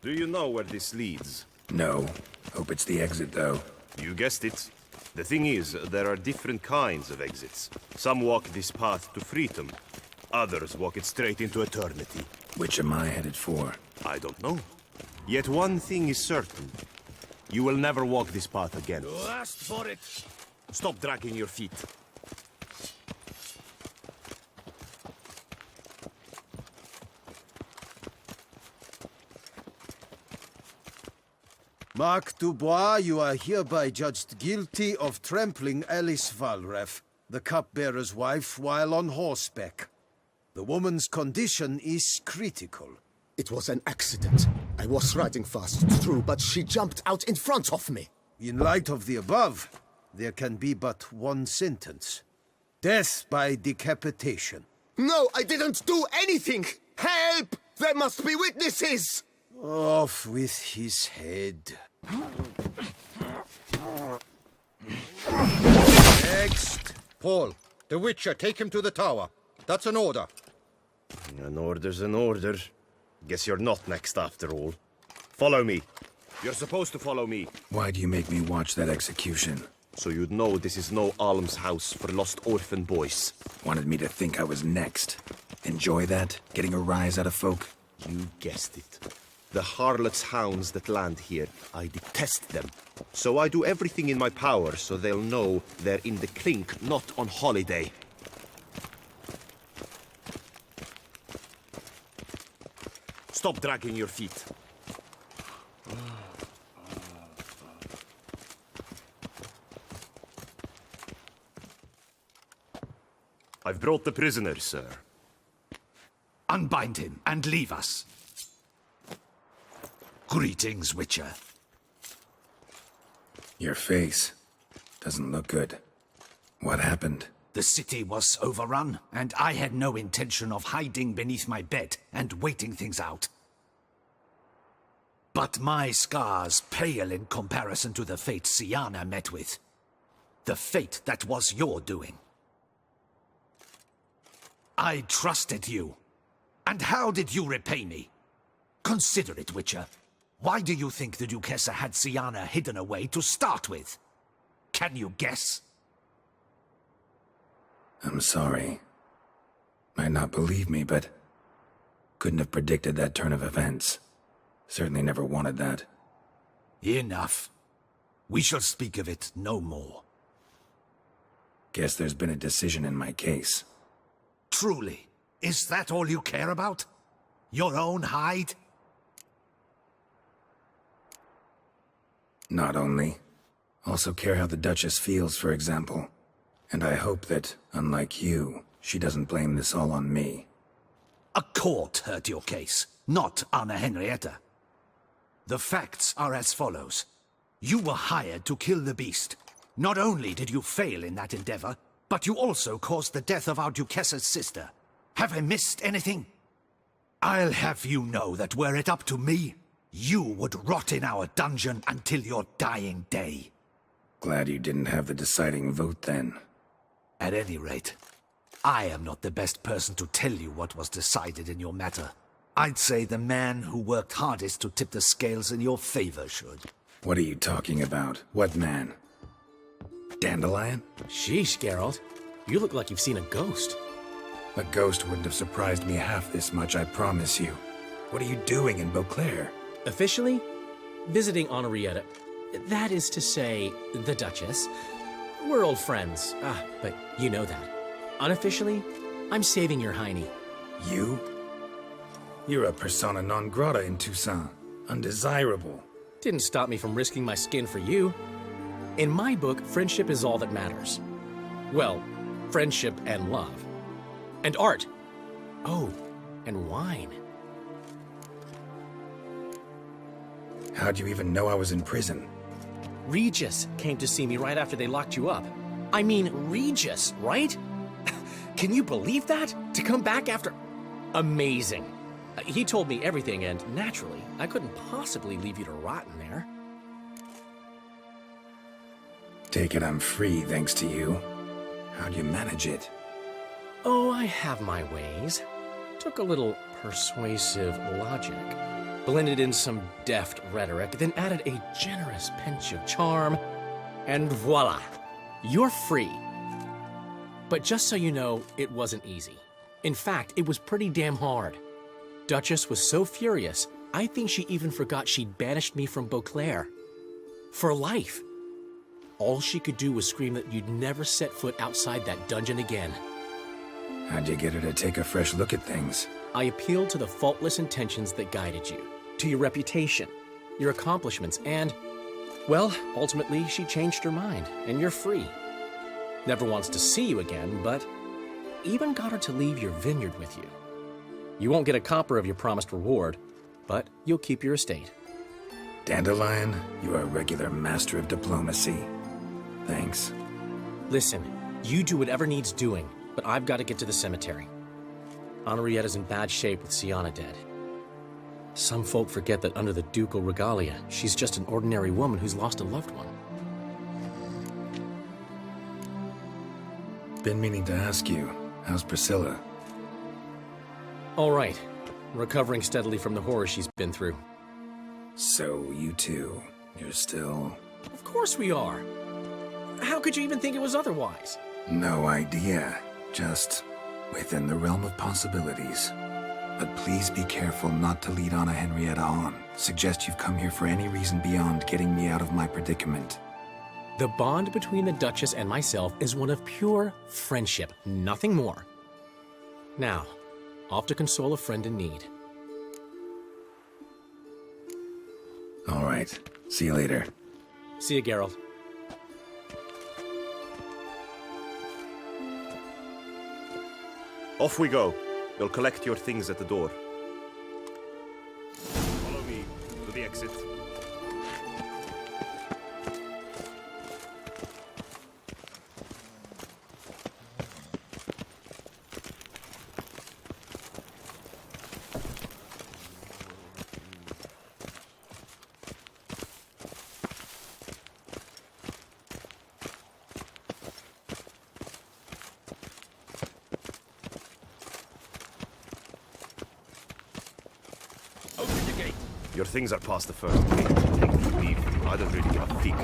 Do you know where this leads? No. Hope it's the exit, though. You guessed it. The thing is, there are different kinds of exits. Some walk this path to freedom. Others walk it straight into eternity. Which am I headed for? I don't know. Yet one thing is certain. You will never walk this path again. You asked for it. Stop dragging your feet. Mark Dubois, you are hereby judged guilty of trampling Alice Valref, the cupbearer's wife, while on horseback. The woman's condition is critical. It was an accident. I was riding fast, true, but she jumped out in front of me. In light of the above, there can be but one sentence. Death by decapitation. No, I didn't do anything! Help! There must be witnesses! Off with his head. Next! Paul, the Witcher, take him to the tower. That's an order. An order's an order. Guess you're not next after all. Follow me. You're supposed to follow me. Why do you make me watch that execution? So you'd know this is no almshouse for lost orphan boys. Wanted me to think I was next. Enjoy that? Getting a rise out of folk? You guessed it. The harlots' hounds that land here, I detest them. So I do everything in my power so they'll know they're in the clink, not on holiday. Stop dragging your feet. I've brought the prisoner, sir. Unbind him and leave us. Greetings, Witcher. Your face doesn't look good. What happened? The city was overrun, and I had no intention of hiding beneath my bed and waiting things out. But my scars pale in comparison to the fate Syanna met with. The fate that was your doing. I trusted you. And how did you repay me? Consider it, Witcher. Why do you think the Duchessa had Syanna hidden away to start with? Can you guess? I'm sorry. Might not believe me, but couldn't have predicted that turn of events. Certainly never wanted that. Enough. We shall speak of it no more. Guess there's been a decision in my case. Truly, is that all you care about? Your own hide? Not only. Also care how the Duchess feels, for example. And I hope that, unlike you, she doesn't blame this all on me. A court heard your case, not Anna Henrietta. The facts are as follows. You were hired to kill the beast. Not only did you fail in that endeavor, but you also caused the death of our Duchessa's sister. Have I missed anything? I'll have you know that were it up to me, you would rot in our dungeon until your dying day. Glad you didn't have the deciding vote then. At any rate, I am not the best person to tell you what was decided in your matter. I'd say the man who worked hardest to tip the scales in your favor should. What are you talking about? What man? Dandelion? Sheesh, Geralt. You look like you've seen a ghost. A ghost wouldn't have surprised me half this much, I promise you. What are you doing in Beauclair? Officially, visiting Henrietta. That is to say, the Duchess. We're old friends. But you know that. Unofficially, I'm saving your hiney. You? You're a persona non grata in Toussaint. Undesirable. Didn't stop me from risking my skin for you. In my book, friendship is all that matters. Well, friendship and love. And art. Oh, and wine. How'd you even know I was in prison? Regis came to see me right after they locked you up. I mean, Regis, right? Can you believe that? To come back after... Amazing. He told me everything, and naturally, I couldn't possibly leave you to rot in there. Take it I'm free, thanks to you. How'd you manage it? Oh, I have my ways. Took a little persuasive logic, blended in some deft rhetoric, then added a generous pinch of charm, and voila! You're free. But just so you know, it wasn't easy. In fact, it was pretty damn hard. Duchess was so furious, I think she even forgot she'd banished me from Beauclair. For life. All she could do was scream that you'd never set foot outside that dungeon again. How'd you get her to take a fresh look at things? I appealed to the faultless intentions that guided you, to your reputation, your accomplishments, and, well, ultimately she changed her mind, and you're free. Never wants to see you again, but even got her to leave your vineyard with you. You won't get a copper of your promised reward, but you'll keep your estate. Dandelion, you're a regular master of diplomacy. Thanks. Listen, you do whatever needs doing, but I've got to get to the cemetery. Henrietta's in bad shape with Syanna dead. Some folk forget that under the ducal regalia, she's just an ordinary woman who's lost a loved one. Been meaning to ask you, how's Priscilla? All right. recovering steadily from the horror she's been through. So, you two, you're still... Of course we are. How could you even think it was otherwise? No idea. Just within the realm of possibilities. But please be careful not to lead Anna Henrietta on. Suggest you've come here for any reason beyond getting me out of my predicament. The bond between the Duchess and myself is one of pure friendship, nothing more. Now, off to console a friend in need. All right. See you later. See you, Geralt. Off we go. We'll collect your things at the door. Follow me to the exit. Your things are past the first gate. Take them or leave. I don't really give a fig.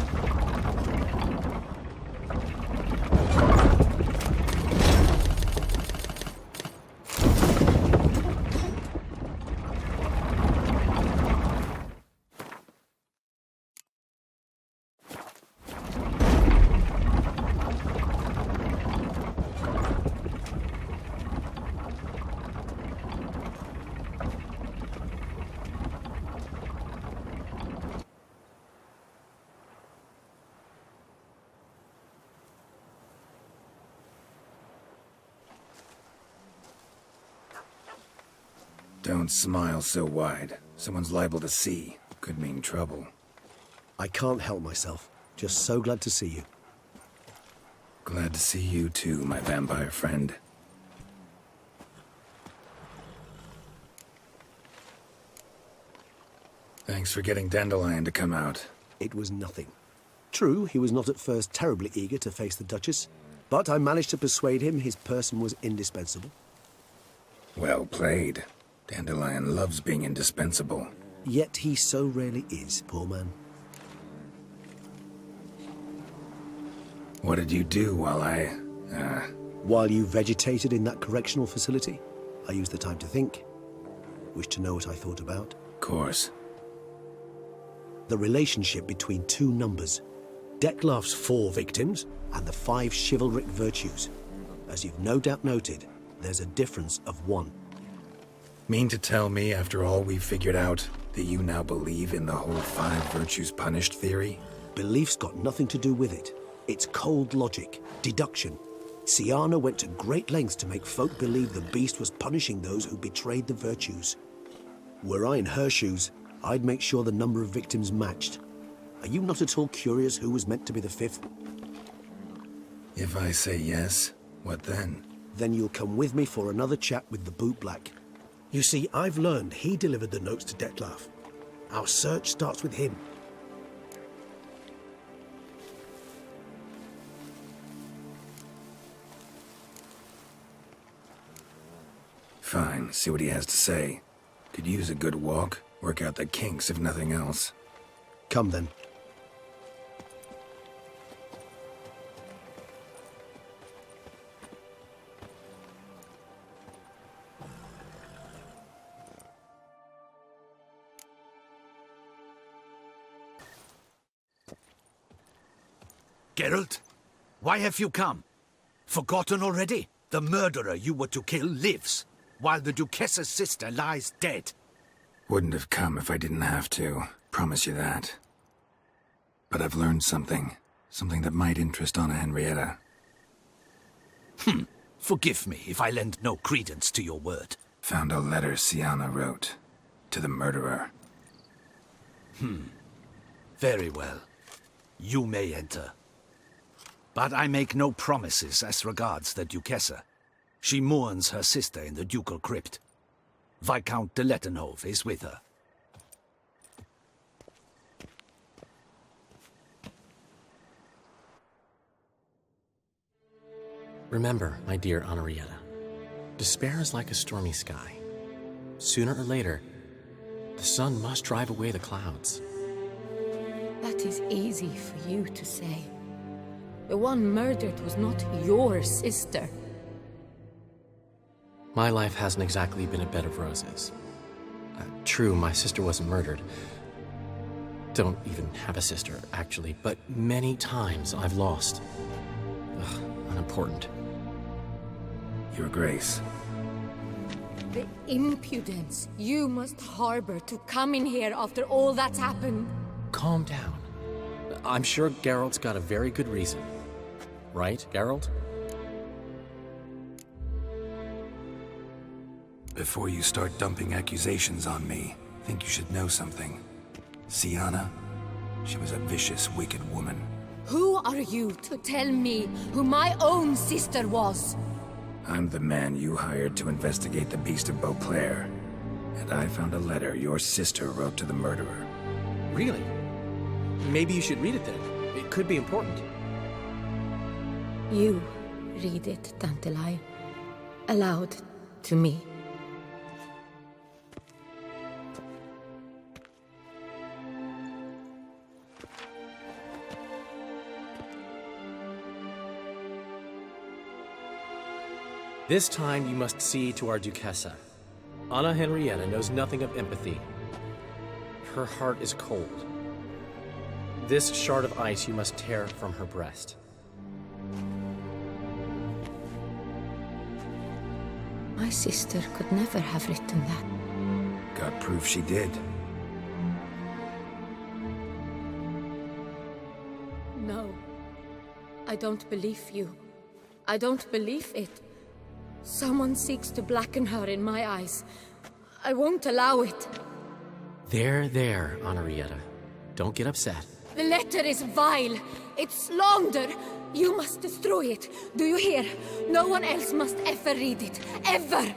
Don't smile so wide. Someone's liable to see. Could mean trouble. I can't help myself. Just so glad to see you. Glad to see you too, my vampire friend. Thanks for getting Dandelion to come out. It was nothing. True, he was not at first terribly eager to face the Duchess, but I managed to persuade him his person was indispensable. Well played. Dandelion loves being indispensable. Yet he so rarely is, poor man. What did you do while While you vegetated in that correctional facility, I used the time to think. Wish to know what I thought about? Of course. The relationship between two numbers. Dettlaff's 4 victims and the 5 chivalric virtues. As you've no doubt noted, there's a difference of 1. Mean to tell me, after all we've figured out, that you now believe in the whole 5 virtues punished theory? Belief's got nothing to do with it. It's cold logic, deduction. Syanna went to great lengths to make folk believe the beast was punishing those who betrayed the virtues. Were I in her shoes, I'd make sure the number of victims matched. Are you not at all curious who was meant to be the 5th? If I say yes, what then? Then you'll come with me for another chat with the bootblack. You see, I've learned he delivered the notes to Dettlaff. Our search starts with him. Fine, see what he has to say. Could use a good walk, work out the kinks if nothing else. Come then. Geralt, why have you come? Forgotten already? The murderer you were to kill lives, while the Duchess's sister lies dead. Wouldn't have come if I didn't have to. Promise you that. But I've learned something. Something that might interest Anna Henrietta. Forgive me if I lend no credence to your word. Found a letter Syanna wrote. To the murderer. Very well. You may enter. But I make no promises as regards the Duchessa. She mourns her sister in the ducal crypt. Viscount de Lettenhove is with her. Remember, my dear Henrietta, despair is like a stormy sky. Sooner or later, the sun must drive away the clouds. That is easy for you to say. The one murdered was not your sister. My life hasn't exactly been a bed of roses. True, my sister wasn't murdered. Don't even have a sister, actually, but many times I've lost. Ugh, unimportant. Your Grace. The impudence you must harbor to come in here after all that's happened. Calm down. I'm sure Geralt's got a very good reason. Right, Geralt? Before you start dumping accusations on me, I think you should know something. Sienna, she was a vicious, wicked woman. Who are you to tell me who my own sister was? I'm the man you hired to investigate the Beast of Beauclair. And I found a letter your sister wrote to the murderer. Really? Maybe you should read it then. It could be important. You read it, Dandelion, aloud to me. This time you must see to our Duchessa. Anna Henrietta knows nothing of empathy. Her heart is cold. This shard of ice you must tear from her breast. My sister could never have written that. Got proof she did. No. I don't believe you. I don't believe it. Someone seeks to blacken her in my eyes. I won't allow it. There, Henrietta. Don't get upset. The letter is vile. It's slander. You must destroy it. Do you hear? No one else must ever read it. Ever!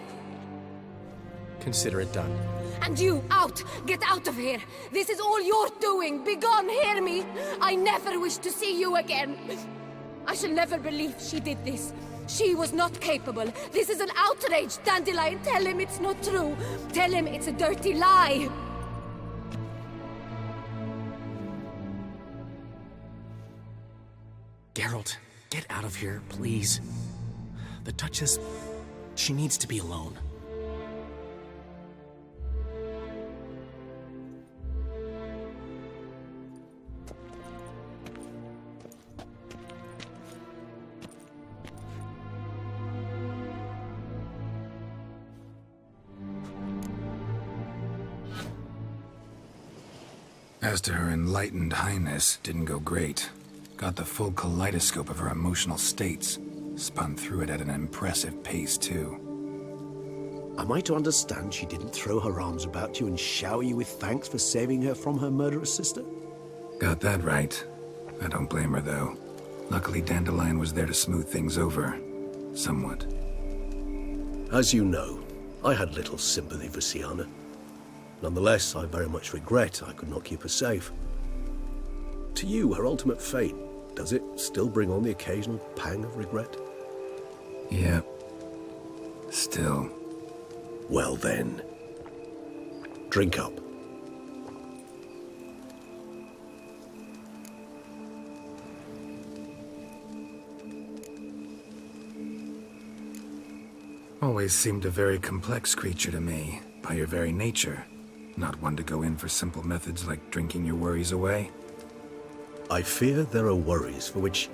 Consider it done. And you, out! Get out of here! This is all you're doing! Begone, hear me! I never wish to see you again! I shall never believe she did this. She was not capable. This is an outrage, Dandelion. Tell him it's not true. Tell him it's a dirty lie. Geralt, get out of here, please. The Duchess, she needs to be alone. As to her enlightened highness, didn't go great. Got the full kaleidoscope of her emotional states. Spun through it at an impressive pace, too. Am I to understand she didn't throw her arms about you and shower you with thanks for saving her from her murderous sister? Got that right. I don't blame her, though. Luckily, Dandelion was there to smooth things over. Somewhat. As you know, I had little sympathy for Sienna. Nonetheless, I very much regret I could not keep her safe. To you, her ultimate fate, does it still bring on the occasional pang of regret? Yep. Still. Well then, drink up. Always seemed a very complex creature to me, by your very nature. Not one to go in for simple methods like drinking your worries away. I fear there are worries for which,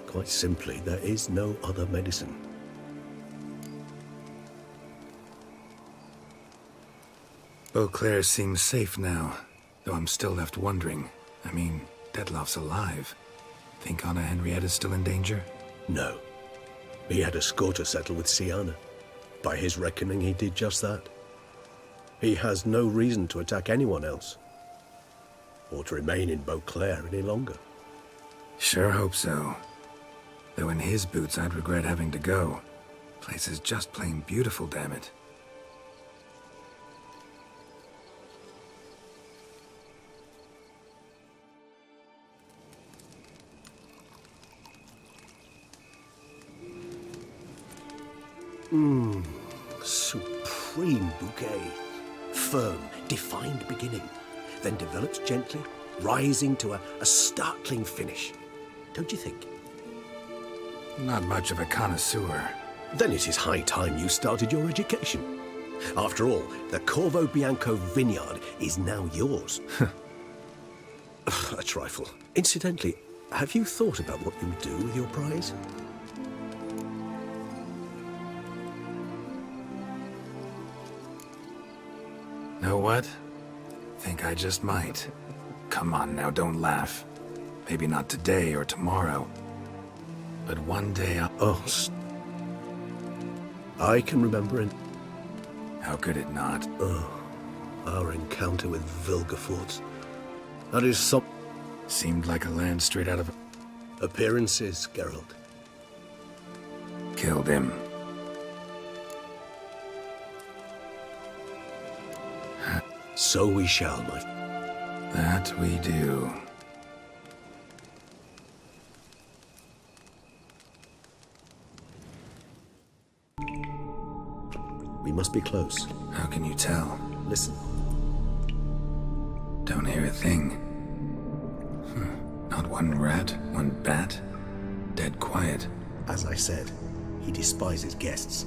quite simply, there is no other medicine. Beauclair seems safe now, though I'm still left wondering. I mean, Detloff's alive. Think Anna Henrietta's still in danger? No. He had a score to settle with Sienna. By his reckoning, he did just that. He has no reason to attack anyone else, or to remain in Beauclair any longer. Sure hope so. Though in his boots, I'd regret having to go. Place is just plain beautiful, damn it. supreme bouquet. Firm, defined beginning, then develops gently, rising to a startling finish. Don't you think? Not much of a connoisseur. Then it is high time you started your education. After all, the Corvo Bianco vineyard is now yours. A trifle. Incidentally, have you thought about what you'll do with your prize? Know what? Think I just might. Come on now, don't laugh. Maybe not today or tomorrow. But one day I'll... Oh, I can remember it. How could it not? Oh, our encounter with Vilgefortz. That is some... Seemed like a land straight out of... Appearances, Geralt. Killed him. So we shall, my... That we do. We must be close. How can you tell? Listen. Don't hear a thing. Not one rat, one bat. Dead quiet. As I said, he despises guests.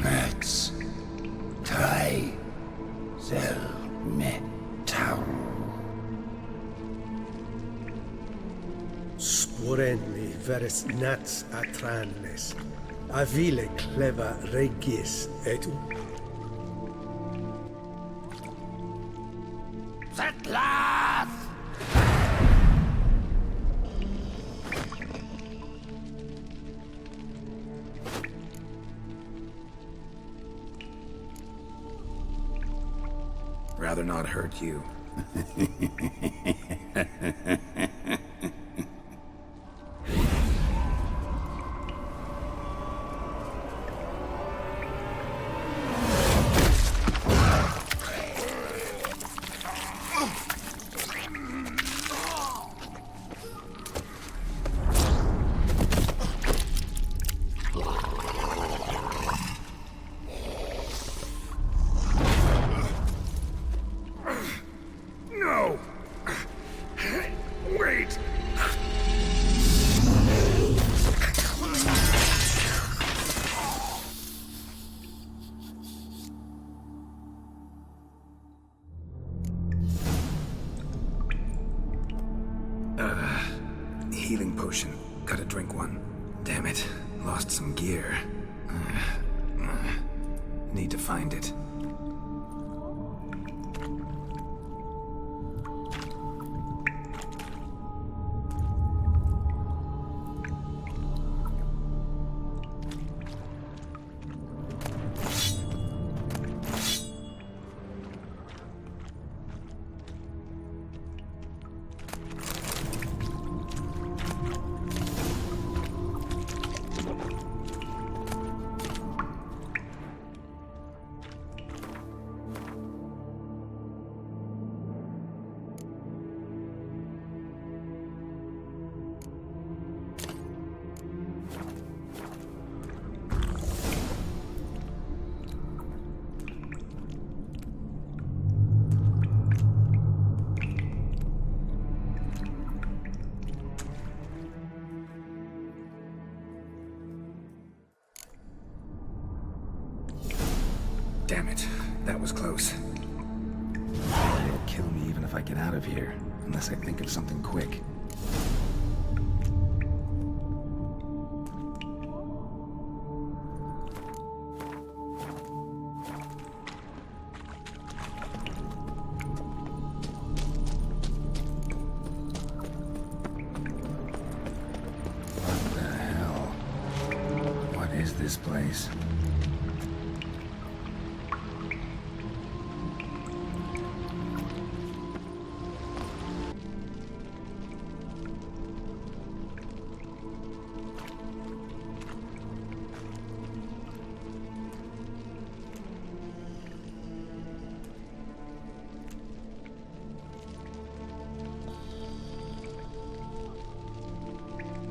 Let's try the metal. Sporenni veres nats atrannes. Avile cleva regis et... Settlers! Rather not hurt you. No! Wait! Healing potion. Gotta drink one. Damn it. Lost some gear. Need to find it. Damn it. That was close. It'll kill me even if I get out of here. Unless I think of something quick. this place.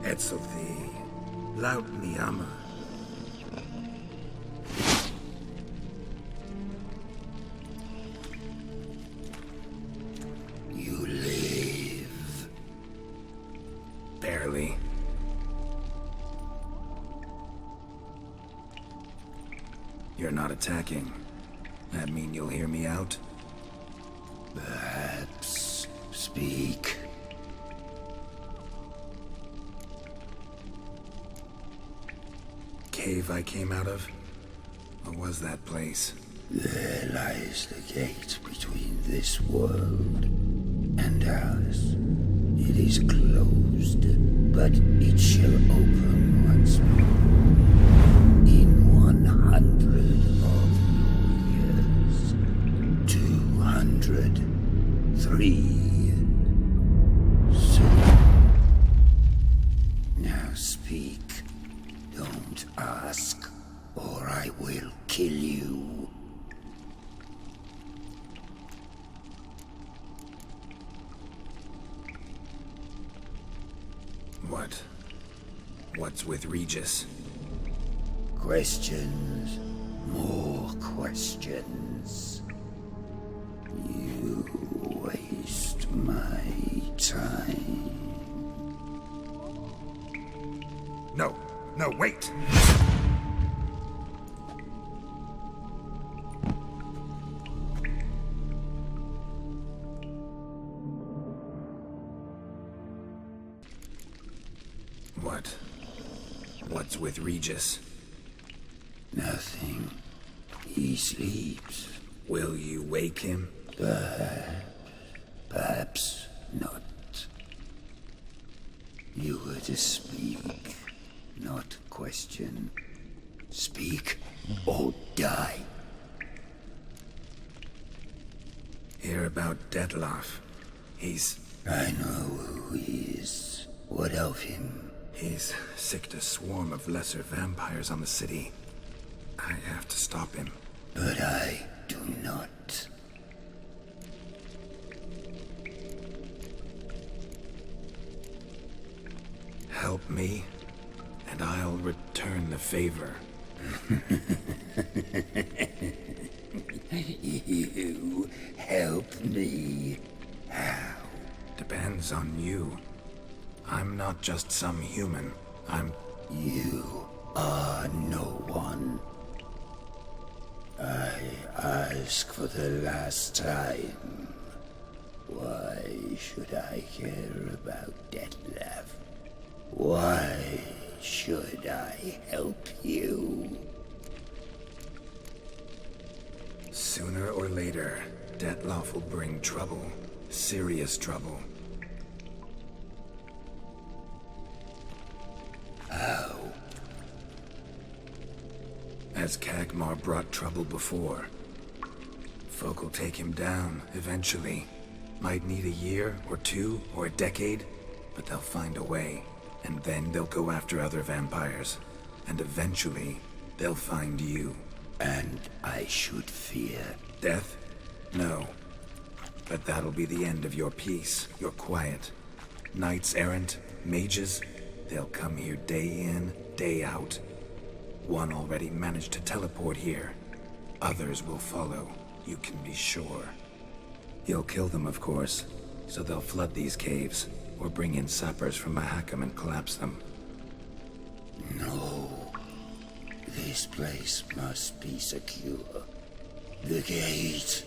Etzelthi, laut Niama. You live. Barely. You're not attacking. That mean you'll hear me out? Perhaps. Speak. Cave I came out of? What was that place? There lies the gate between this world and ours. It is closed, but it shall open once more. In 100 of your years. 200. 3. Soon. Now speak. Don't ask, or I will kill you. What's with Regis? Questions. More questions. You waste my time. No, wait! What's with Regis? Nothing. He sleeps. Will you wake him? Perhaps not. You were to speak, not question. Speak or die. Hear about Dettlaff. I know who he is. What of him? He's sicked a swarm of lesser vampires on the city. I have to stop him. But I do not. Help me, and I'll return the favor. You help me? How? Depends on you. I'm not just some human. You are no one. I ask for the last time. Why should I care about Dettlaff? Why should I help you? Sooner or later, Dettlaff will bring trouble. Serious trouble. How? As Kagmar brought trouble before. Folk will take him down, eventually. Might need a year, or 2, or a decade, but they'll find a way. And then they'll go after other vampires. And eventually, they'll find you. And I should fear death? No. But that'll be the end of your peace, your quiet. Knights errant, mages, they'll come here day in, day out. One already managed to teleport here. Others will follow, you can be sure. You'll kill them, of course, so they'll flood these caves, or bring in sappers from Mahakam and collapse them. No. This place must be secure. The gate.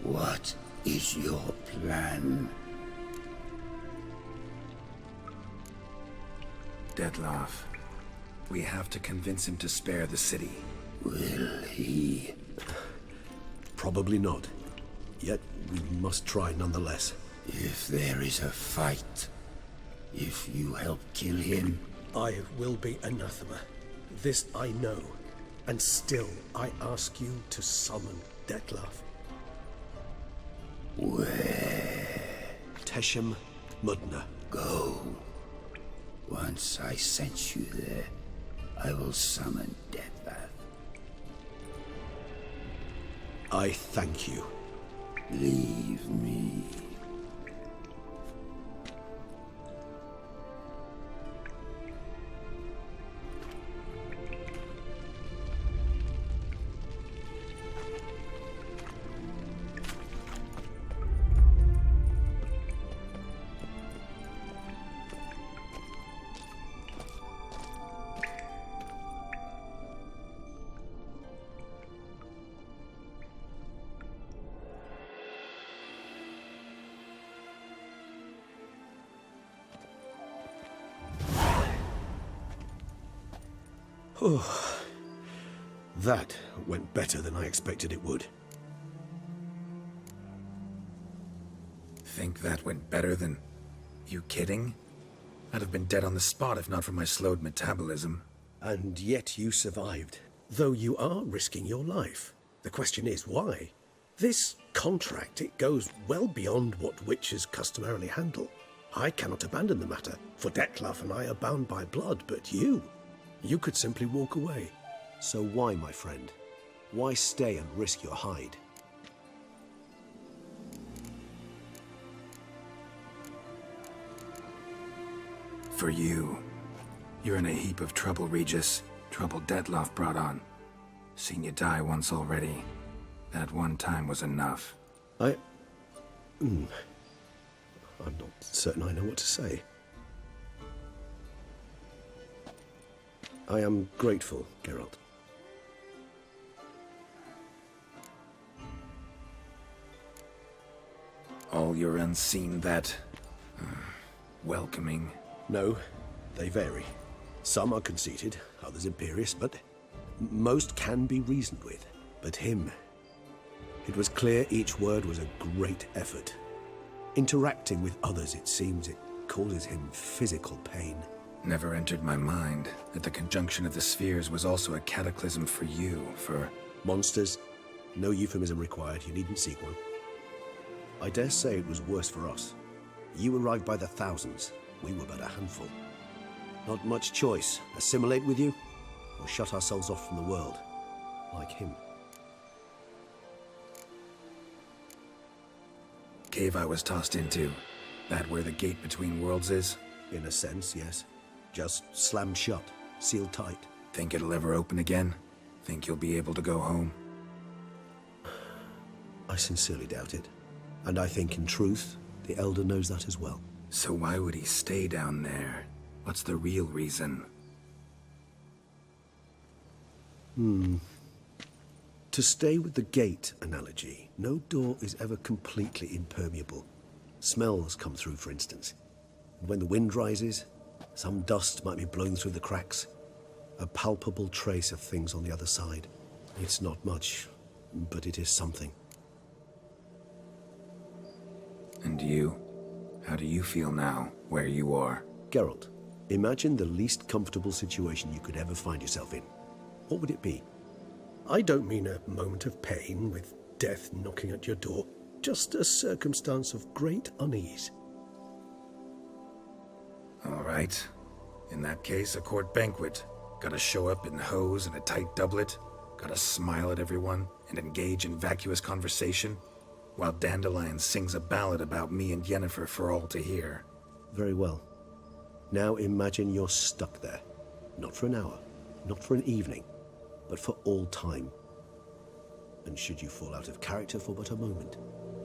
What is your plan? Deadloff. We have to convince him to spare the city. Will he? Probably not. Yet we must try nonetheless. If there is a fight, if you help kill him... I will be anathema. This I know. And still, I ask you to summon Dettlaff. Where? Teshem Mudna. Go. Once I sense you there, I will summon Dettlaff. I thank you. Leave me. Oh, that went better than I expected it would. Think that went better than... You kidding? I'd have been dead on the spot if not for my slowed metabolism. And yet you survived, though you are risking your life. The question is, why? This contract, it goes well beyond what witches customarily handle. I cannot abandon the matter, for Dettlaff and I are bound by blood, but you could simply walk away. So why, my friend? Why stay and risk your hide? For you. You're in a heap of trouble, Regis. Trouble Dettlaff brought on. Seen you die once already. That one time was enough. I'm not certain I know what to say. I am grateful, Geralt. All your unseen that... welcoming. No, they vary. Some are conceited, others imperious, but most can be reasoned with. But him... It was clear each word was a great effort. Interacting with others, it seems, it causes him physical pain. Never entered my mind that the conjunction of the spheres was also a cataclysm for you, for... Monsters? No euphemism required, you needn't seek one. I dare say it was worse for us. You arrived by the thousands, we were but a handful. Not much choice, assimilate with you, or shut ourselves off from the world, like him. Cave I was tossed into. That where the gate between worlds is? In a sense, yes. Just slammed shut, sealed tight. Think it'll ever open again? Think you'll be able to go home? I sincerely doubt it. And I think, in truth, the Elder knows that as well. So why would he stay down there? What's the real reason? To stay with the gate analogy, no door is ever completely impermeable. Smells come through, for instance. And when the wind rises, some dust might be blown through the cracks. A palpable trace of things on the other side. It's not much, but it is something. And you? How do you feel now, where you are? Geralt, imagine the least comfortable situation you could ever find yourself in. What would it be? I don't mean a moment of pain with death knocking at your door. Just a circumstance of great unease. All right. In that case, a court banquet. Gotta show up in hose and a tight doublet. Gotta smile at everyone and engage in vacuous conversation. While Dandelion sings a ballad about me and Yennefer for all to hear. Very well. Now imagine you're stuck there. Not for an hour, not for an evening, but for all time. And should you fall out of character for but a moment,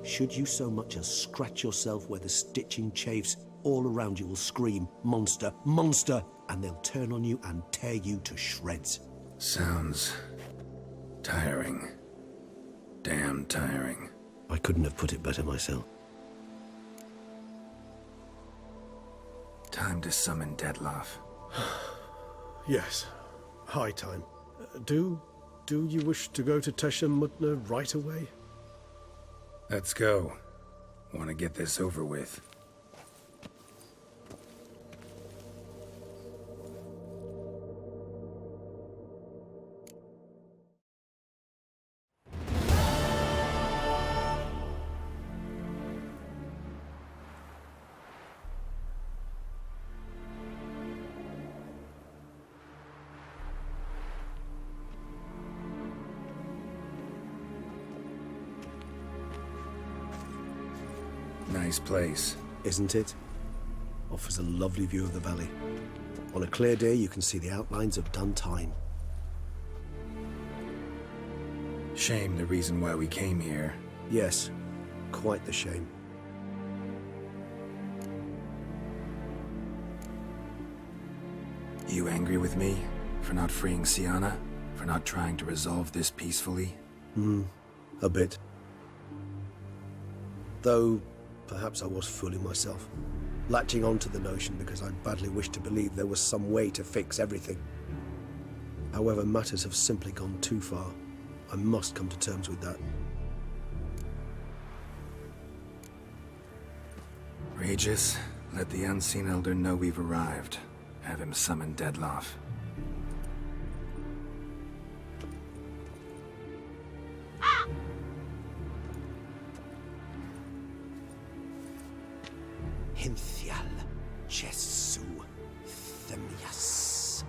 should you so much as scratch yourself where the stitching chafes, all around you will scream, "Monster! Monster!" and they'll turn on you and tear you to shreds. Sounds... tiring. Damn tiring. I couldn't have put it better myself. Time to summon Dettlaff. Yes, high time. Do you wish to go to Teshamutna right away? Let's go. Want to get this over with. Nice place. Isn't it? Offers a lovely view of the valley. On a clear day, you can see the outlines of done time. Shame the reason why we came here. Yes, quite the shame. You angry with me? For not freeing Siana? For not trying to resolve this peacefully? A bit. Though, perhaps I was fooling myself. Latching on to the notion because I badly wished to believe there was some way to fix everything. However, matters have simply gone too far. I must come to terms with that. Regis, let the Unseen Elder know we've arrived. Have him summon Deadloff. Hinthial Jesu Themias.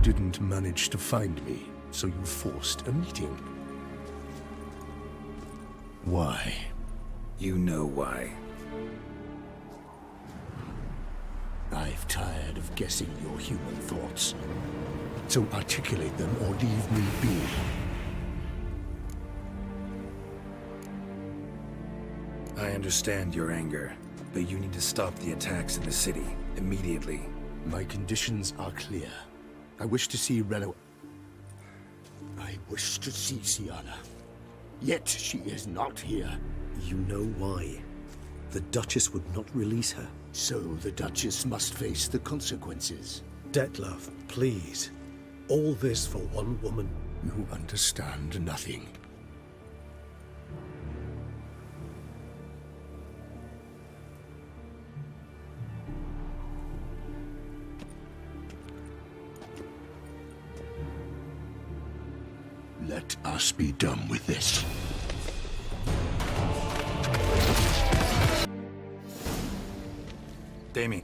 Didn't manage to find me, so you forced a meeting. Why? You know why. I've tired of guessing your human thoughts. So articulate them or leave me be. I understand your anger, but you need to stop the attacks in the city, immediately. My conditions are clear. I wish to see Relo. I wish to see Siana. Yet she is not here. You know why. The Duchess would not release her. So the Duchess must face the consequences. Detlef, please. All this for one woman. You understand nothing. Let us be done with this. Damien.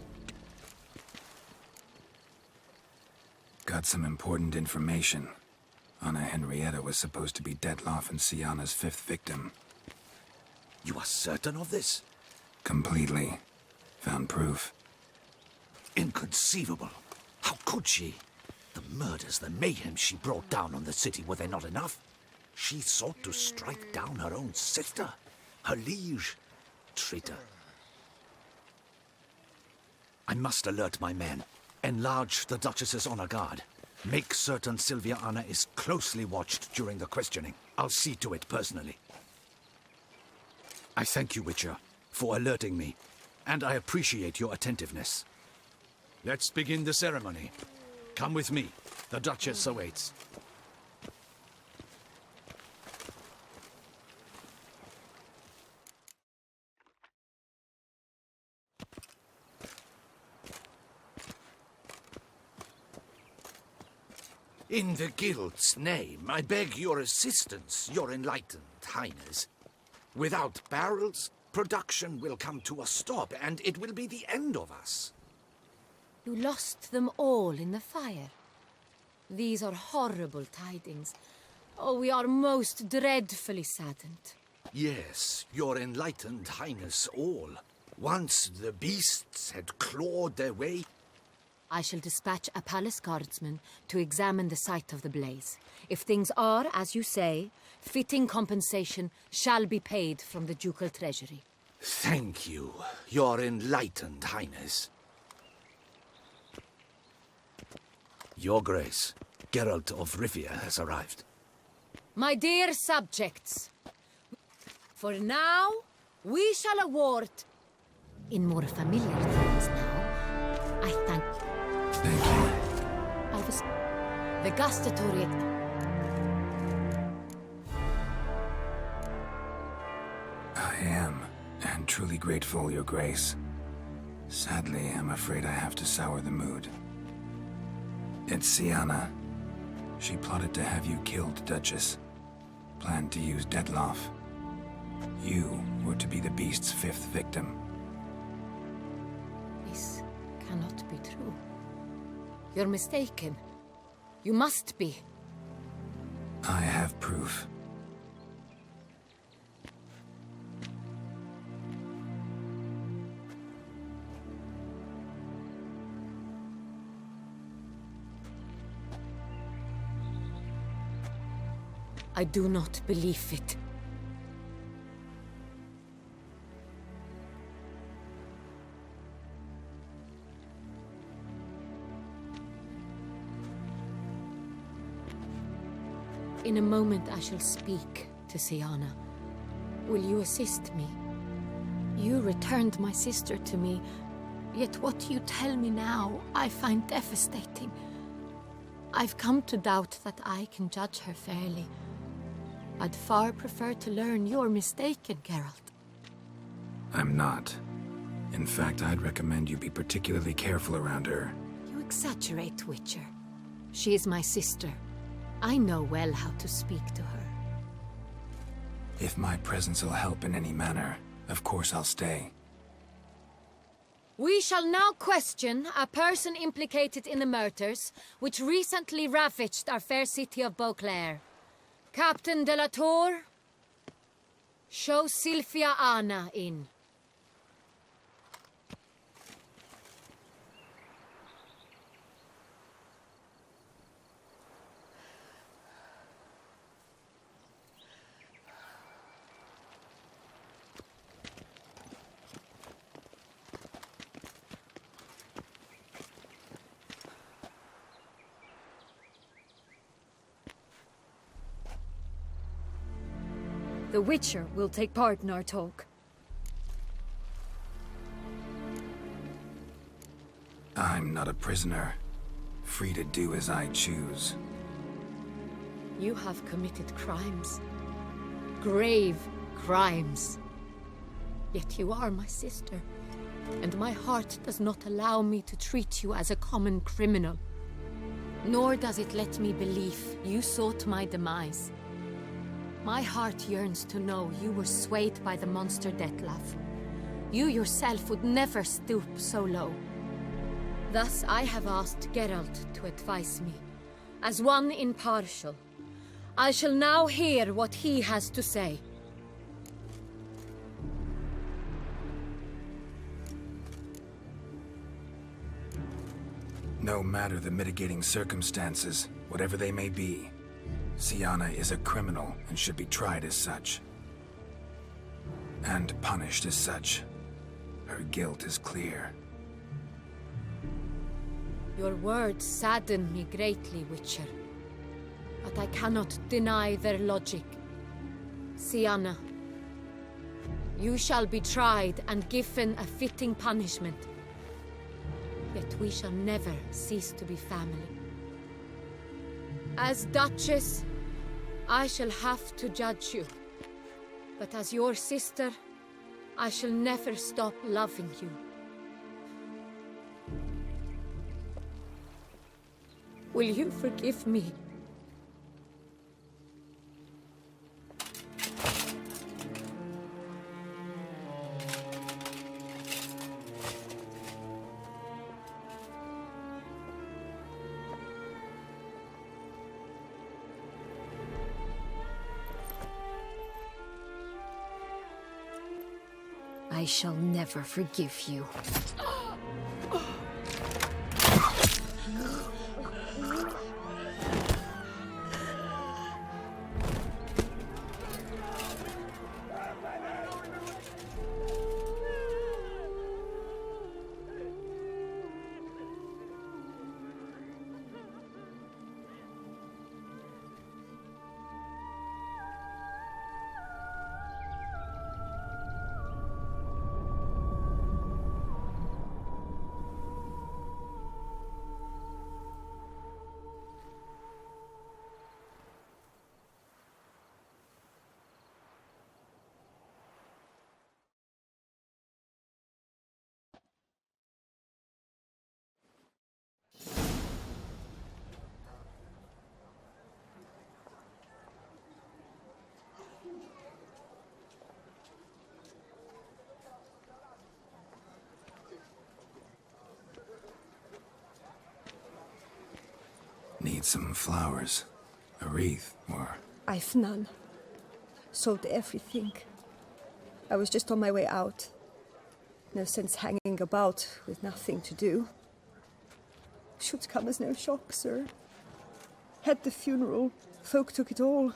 Got some important information. Anna Henrietta was supposed to be Detlef and Siana's 5th victim. You are certain of this? Completely. Found proof. Inconceivable. How could she? The murders, the mayhem she brought down on the city, were they not enough? She sought to strike down her own sister, her liege. Traitor. I must alert my men. Enlarge the Duchess's honor guard. Make certain Sylvia Anna is closely watched during the questioning. I'll see to it personally. I thank you, Witcher, for alerting me, and I appreciate your attentiveness. Let's begin the ceremony. Come with me. The Duchess awaits. In the Guild's name, I beg your assistance, your enlightened highness. Without barrels, production will come to a stop, and it will be the end of us. You lost them all in the fire. These are horrible tidings. Oh, we are most dreadfully saddened. Yes, your enlightened highness all. Once the beasts had clawed their way... I shall dispatch a palace guardsman to examine the site of the blaze. If things are, as you say, fitting compensation shall be paid from the ducal treasury. Thank you, your enlightened highness. Your Grace, Geralt of Rivia has arrived. My dear subjects, for now, we shall award... In more familiar terms now, I thank you. Thank you. I was... The gustatory... I am, and truly grateful, Your Grace. Sadly, I'm afraid I have to sour the mood. It's Siana. She plotted to have you killed, Duchess. Planned to use Deadlier. You were to be the beast's 5th victim. This cannot be true. You're mistaken. You must be. I have proof. I do not believe it. In a moment I shall speak to Siana. Will you assist me? You returned my sister to me, yet what you tell me now I find devastating. I've come to doubt that I can judge her fairly. I'd far prefer to learn you're mistaken, Geralt. I'm not. In fact, I'd recommend you be particularly careful around her. You exaggerate, Witcher. She is my sister. I know well how to speak to her. If my presence will help in any manner, of course I'll stay. We shall now question a person implicated in the murders which recently ravaged our fair city of Beauclair. Captain de la Tour, show Sylvia Anna in. The Witcher will take part in our talk. I'm not a prisoner, free to do as I choose. You have committed crimes. Grave crimes. Yet you are my sister, and my heart does not allow me to treat you as a common criminal. Nor does it let me believe you sought my demise. My heart yearns to know you were swayed by the monster Dettlaff. You yourself would never stoop so low. Thus I have asked Geralt to advise me, as one impartial. I shall now hear what he has to say. No matter the mitigating circumstances, whatever they may be, Siana is a criminal and should be tried as such. And punished as such. Her guilt is clear. Your words sadden me greatly, Witcher. But I cannot deny their logic. Siana, you shall be tried and given a fitting punishment. Yet we shall never cease to be family. As Duchess, I shall have to judge you. But as your sister, I shall never stop loving you. Will you forgive me? I shall never forgive you. Need some flowers. A wreath, or... I've none. Sold everything. I was just on my way out. No sense hanging about with nothing to do. Should come as no shock, sir. Had the funeral. Folk took it all.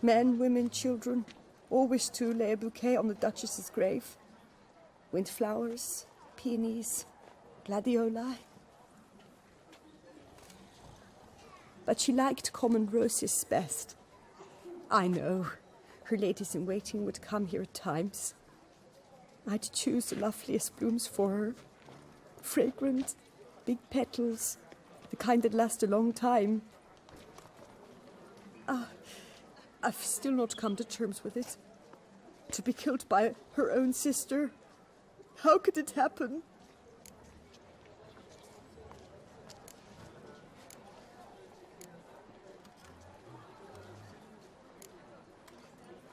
Men, women, children. All wished to lay a bouquet on the Duchess's grave. Windflowers, peonies, gladioli. But she liked common roses best. I know. Her ladies-in-waiting would come here at times. I'd choose the loveliest blooms for her. Fragrant, big petals, the kind that last a long time. I've still not come to terms with it. To be killed by her own sister. How could it happen?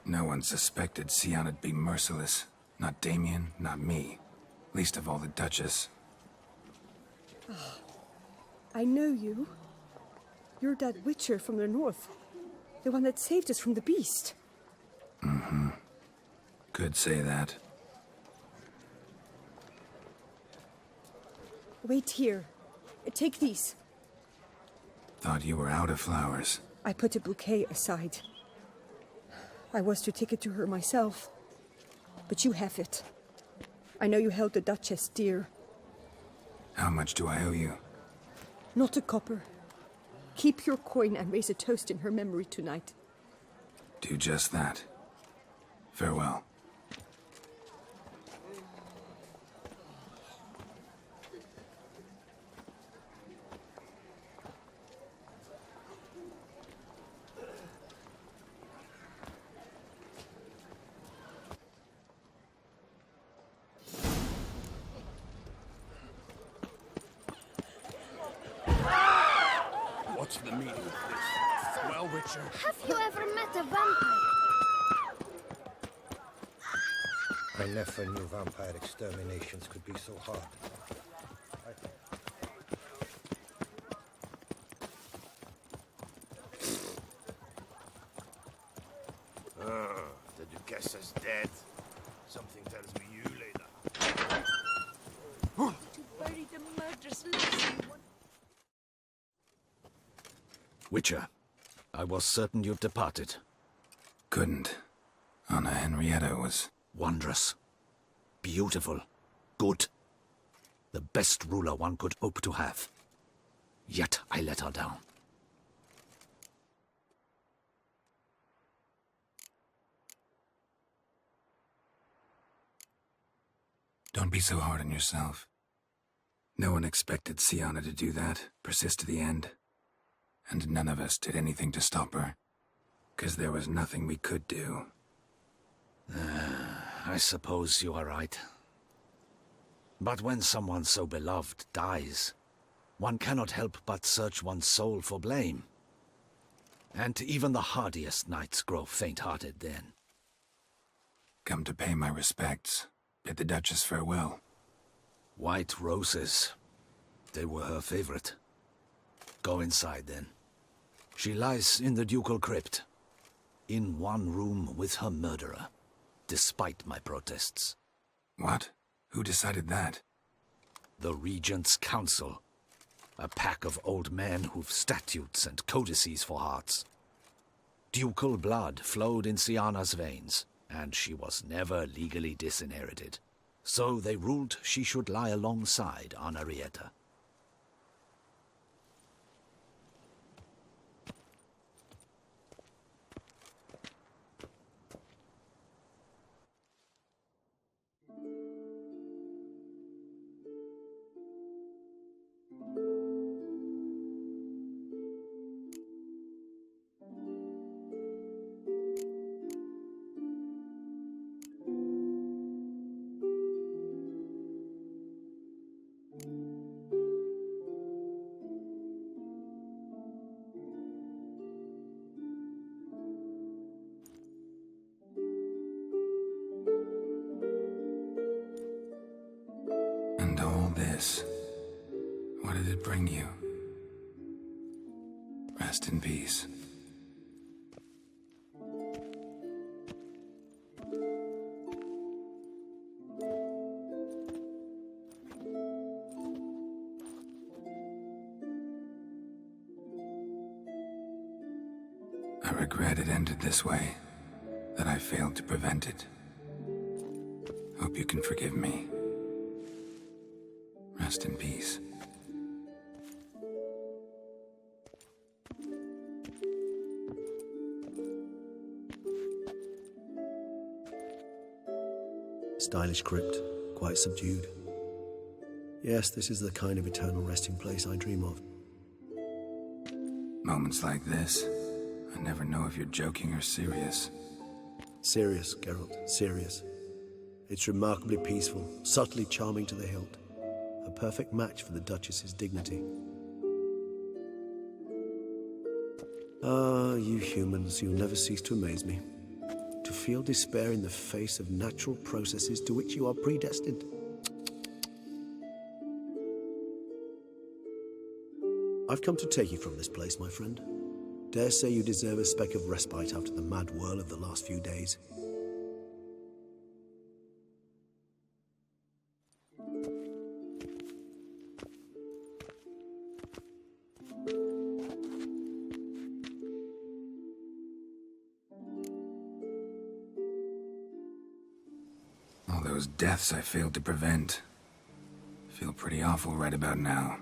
No one suspected Toussaint'd be merciless. Not Damien, not me. Least of all the Duchess. Oh, I know you. You're that witcher from the north. The one that saved us from the beast. Mm-hmm. Could say that. Wait here. Take these. Thought you were out of flowers. I put a bouquet aside. I was to take it to her myself. But you have it. I know you held the Duchess dear. How much do I owe you? Not a copper. Keep your coin and raise a toast in her memory tonight. Do just that. Farewell. What's the meaning of this? Well, Witcher? Have you ever met a vampire? I never knew vampire exterminations could be so hard. The Duchess is dead. Something tells me you laid To bury the murderous lassie. Witcher, I was certain you'd departed. Couldn't. Anna Henrietta was... Wondrous. Beautiful. Good. The best ruler one could hope to have. Yet I let her down. Don't be so hard on yourself. No one expected Toussaint to do that, persist to the end. And none of us did anything to stop her. 'Cause there was nothing we could do. I suppose you are right. But when someone so beloved dies, one cannot help but search one's soul for blame. And even the hardiest knights grow faint-hearted then. Come to pay my respects. Bid the Duchess farewell. White roses. They were her favorite. Go inside then. She lies in the ducal crypt, in one room with her murderer, despite my protests. What? Who decided that? The Regent's Council. A pack of old men who've statutes and codices for hearts. Ducal blood flowed in Syanna's veins, and she was never legally disinherited. So they ruled she should lie alongside Henrietta. And all this, what did it bring you? Rest in peace. I regret it ended this way, that I failed to prevent it. Hope you can forgive me. Rest in peace. Stylish crypt, quite subdued. Yes, this is the kind of eternal resting place I dream of. Moments like this, I never know if you're joking or serious. Serious, Geralt, serious. It's remarkably peaceful, subtly charming to the hilt. A perfect match for the Duchess's dignity. Ah, you humans, you'll never cease to amaze me. To feel despair in the face of natural processes to which you are predestined. I've come to take you from this place, my friend. Dare say you deserve a speck of respite after the mad whirl of the last few days. All those deaths I failed to prevent. Feel pretty awful right about now.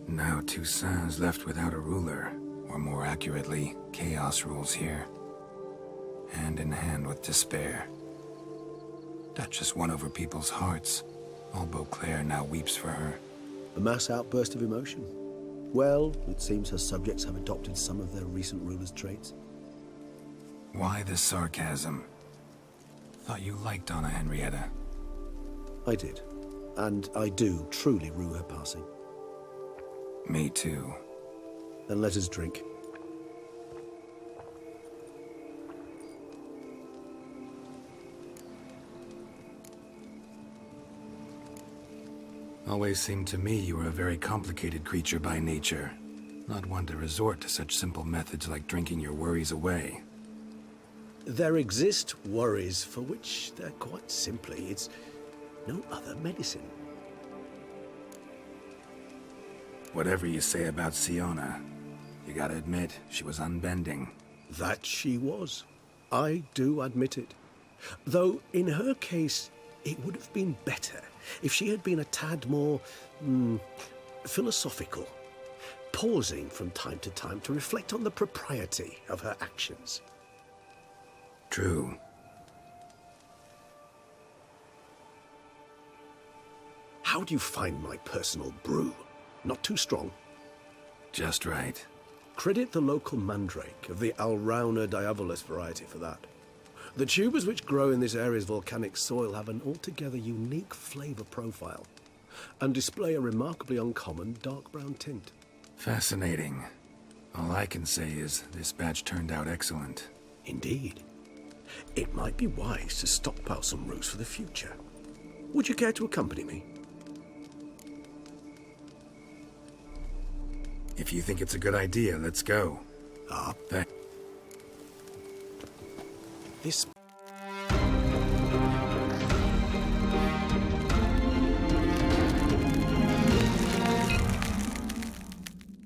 Now Toussaint is left without a ruler, or more accurately, chaos rules here. Hand in hand with despair. Duchess won over people's hearts. All Beauclair now weeps for her. A mass outburst of emotion. Well, it seems her subjects have adopted some of their recent ruler's traits. Why the sarcasm? Thought you liked Donna Henrietta. I did. And I do truly rue her passing. Me too. Then let us drink. Always seemed to me you were a very complicated creature by nature. Not one to resort to such simple methods like drinking your worries away. There exist worries for which they're quite simply, it's no other medicine. Whatever you say about Syanna, you gotta admit, she was unbending. That she was. I do admit it. Though, in her case, it would have been better if she had been a tad more, philosophical, pausing from time to time to reflect on the propriety of her actions. True. How do you find my personal brew? Not too strong? Just right. Credit the local mandrake of the Alrauna diabolus variety for that. The tubers which grow in this area's volcanic soil have an altogether unique flavor profile. and display a remarkably uncommon dark brown tint. Fascinating. All I can say is this badge turned out excellent. Indeed. It might be wise to stockpile some roots for the future. Would you care to accompany me? If you think it's a good idea, let's go. Ah. This